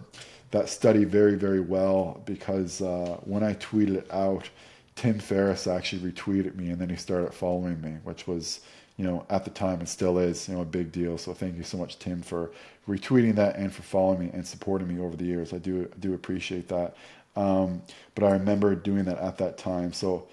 that study very, very well because when I tweeted it out, Tim Ferriss actually retweeted me, and then he started following me, which was, at the time, and still is, a big deal. So thank you so much, Tim, for retweeting that and for following me and supporting me over the years. I do appreciate that. But I remember doing that at that time. So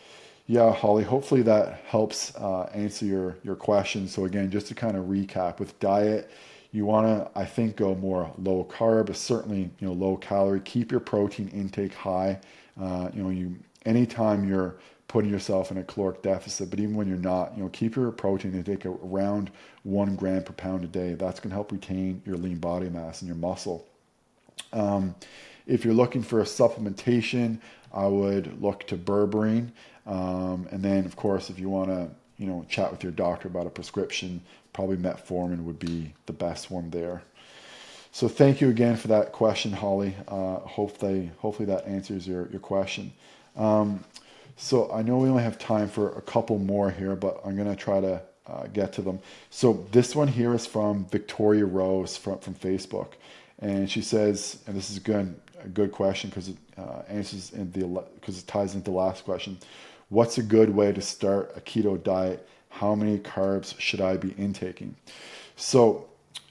yeah, Holly, hopefully that helps answer your question. So again, just to kind of recap, with diet, you want to, I think, go more low carb, but certainly, low calorie. Keep your protein intake high. Anytime you're putting yourself in a caloric deficit, but even when you're not, keep your protein intake around 1 gram per pound a day. That's going to help retain your lean body mass and your muscle. If you're looking for a supplementation, I would look to berberine. And then, of course, if you want to, chat with your doctor about a prescription, probably metformin would be the best one there. So thank you again for that question, Holly. Hopefully that answers your question. So I know we only have time for a couple more here, but I'm going to try to get to them. So this one here is from Victoria Rose from Facebook. And she says, and this is a good question because it because it ties into the last question. What's a good way to start a keto diet? How many carbs should I be intaking? So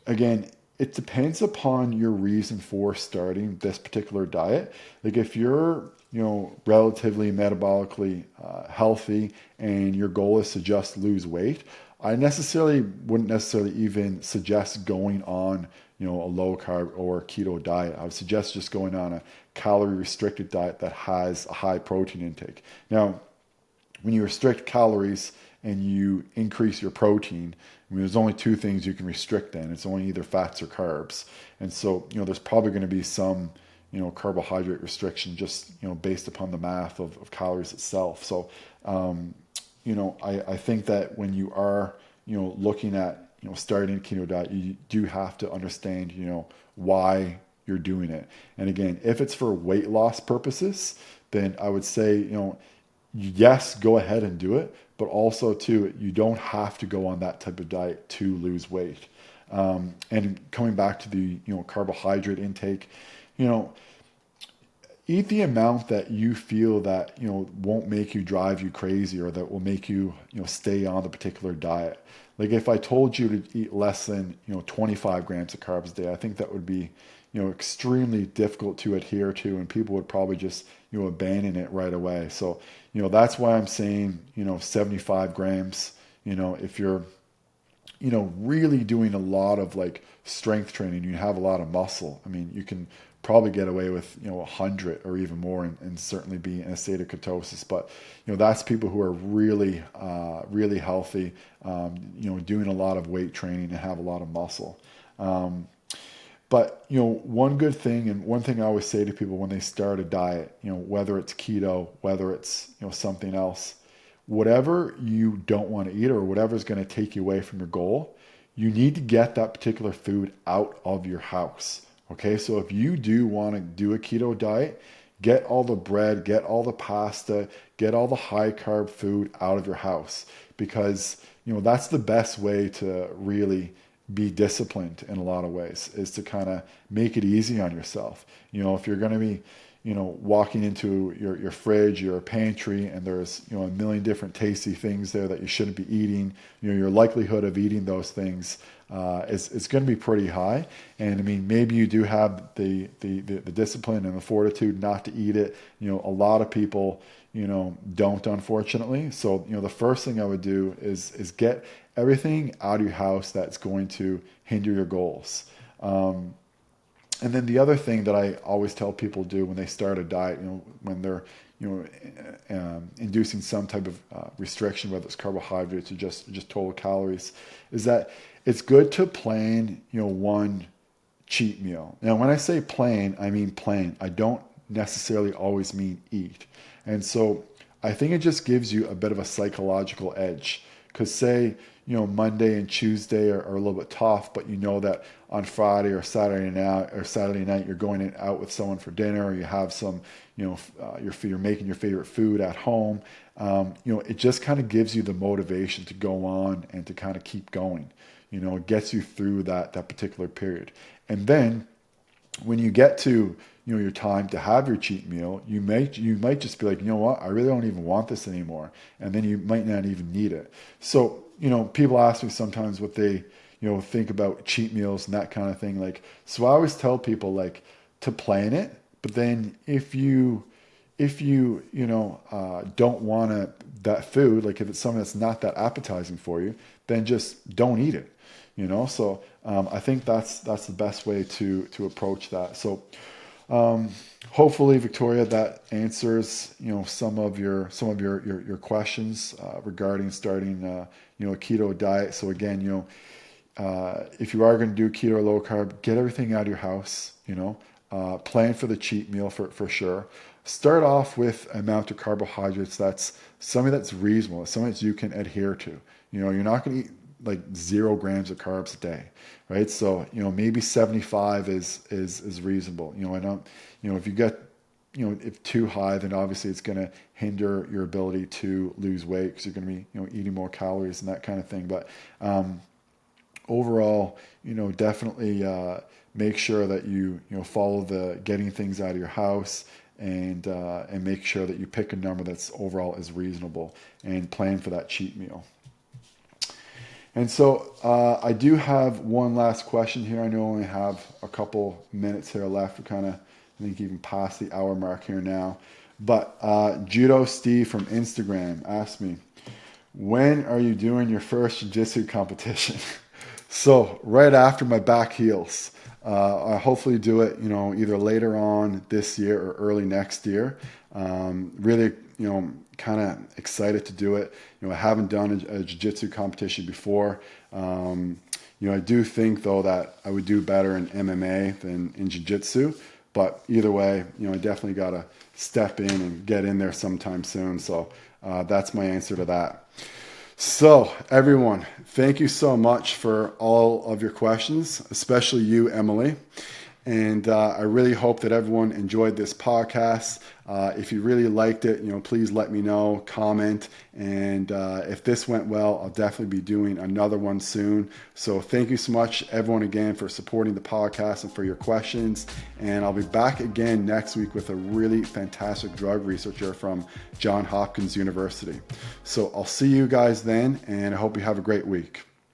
again, it depends upon your reason for starting this particular diet. Like if you're, relatively metabolically healthy and your goal is to just lose weight, I wouldn't necessarily even suggest going on, a low carb or keto diet. I would suggest just going on a calorie restricted diet that has a high protein intake. Now, when you restrict calories and you increase your protein, there's only two things you can restrict then. It's only either fats or carbs. And so, there's probably going to be some, carbohydrate restriction just, based upon the math of calories itself. So, I think that when you are, looking at, starting a keto diet, you do have to understand, why you're doing it. And again, if it's for weight loss purposes, then I would say, yes, go ahead and do it. But also, too, you don't have to go on that type of diet to lose weight. And coming back to the, carbohydrate intake, eat the amount that you feel that, won't drive you crazy or that will make you, stay on the particular diet. Like if I told you to eat less than, 25 grams of carbs a day, I think that would be, extremely difficult to adhere to, and people would probably just, abandon it right away. So, that's why I'm saying, 75 grams, if you're, really doing a lot of like strength training, you have a lot of muscle. I mean, you can probably get away with, 100 or even more, and certainly be in a state of ketosis. But, that's people who are really, really healthy, doing a lot of weight training and have a lot of muscle. But, one good thing, and one thing I always say to people when they start a diet, whether it's keto, whether it's, something else, whatever you don't want to eat or whatever's going to take you away from your goal, you need to get that particular food out of your house. Okay, so if you do want to do a keto diet, get all the bread, get all the pasta, get all the high carb food out of your house, because that's the best way to really be disciplined in a lot of ways, is to kind of make it easy on yourself. If you're going to be walking into your fridge, your pantry, and there's, a million different tasty things there that you shouldn't be eating, your likelihood of eating those things is going to be pretty high. And I mean, maybe you do have the discipline and the fortitude not to eat it. A lot of people, don't, unfortunately. So, the first thing I would do is get everything out of your house that's going to hinder your goals. And then the other thing that I always tell people do when they start a diet, when they're, inducing some type of restriction, whether it's carbohydrates or just total calories, is that it's good to plan, one cheat meal. Now, when I say plan, I mean plan. I don't necessarily always mean eat. And so I think it just gives you a bit of a psychological edge, because say, Monday and Tuesday are a little bit tough, but that on Friday or Saturday night you're going out with someone for dinner, or you have some, you're making your favorite food at home. It just kind of gives you the motivation to go on and to kind of keep going. It gets you through that particular period. And then when you get to, your time to have your cheat meal, you might just be like, you know what, I really don't even want this anymore. And then you might not even need it. So, people ask me sometimes what they, think about cheat meals and that kind of thing. Like, so I always tell people, like, to plan it, but then if you don't want that food, like if it's something that's not that appetizing for you, then just don't eat it. So I think that's the best way to approach that. So hopefully, Victoria, that answers some of your questions regarding starting a keto diet. So again, if you are going to do keto or low carb, get everything out of your house. Plan for the cheat meal for sure. Start off with an amount of carbohydrates that's something that's reasonable, something that you can adhere to. You're not going to eat like 0 grams of carbs a day, right? So, maybe 75 is reasonable. I don't, if you get, if too high, then obviously it's going to hinder your ability to lose weight, because you're going to be, eating more calories and that kind of thing. But overall, definitely make sure that you follow the getting things out of your house, and make sure that you pick a number that's overall is reasonable, and plan for that cheat meal. And so I do have one last question here. I know I only have a couple minutes here left. We're kind of, I think, even past the hour mark here now. But Judo Steve from Instagram asked me, when are you doing your first jiu-jitsu competition? So right after my back heals. I'll hopefully do it, either later on this year or early next year. Really, kind of excited to do it. I haven't done a jiu-jitsu competition before. I do think though that I would do better in MMA than in jiu-jitsu, but either way, I definitely got to step in and get in there sometime soon. So that's my answer to that. So everyone, thank you so much for all of your questions, especially you, Emily. And I really hope that everyone enjoyed this podcast. If you really liked it, please let me know, comment. And if this went well, I'll definitely be doing another one soon. So thank you so much, everyone, again, for supporting the podcast and for your questions. And I'll be back again next week with a really fantastic drug researcher from Johns Hopkins University. So I'll see you guys then, and I hope you have a great week.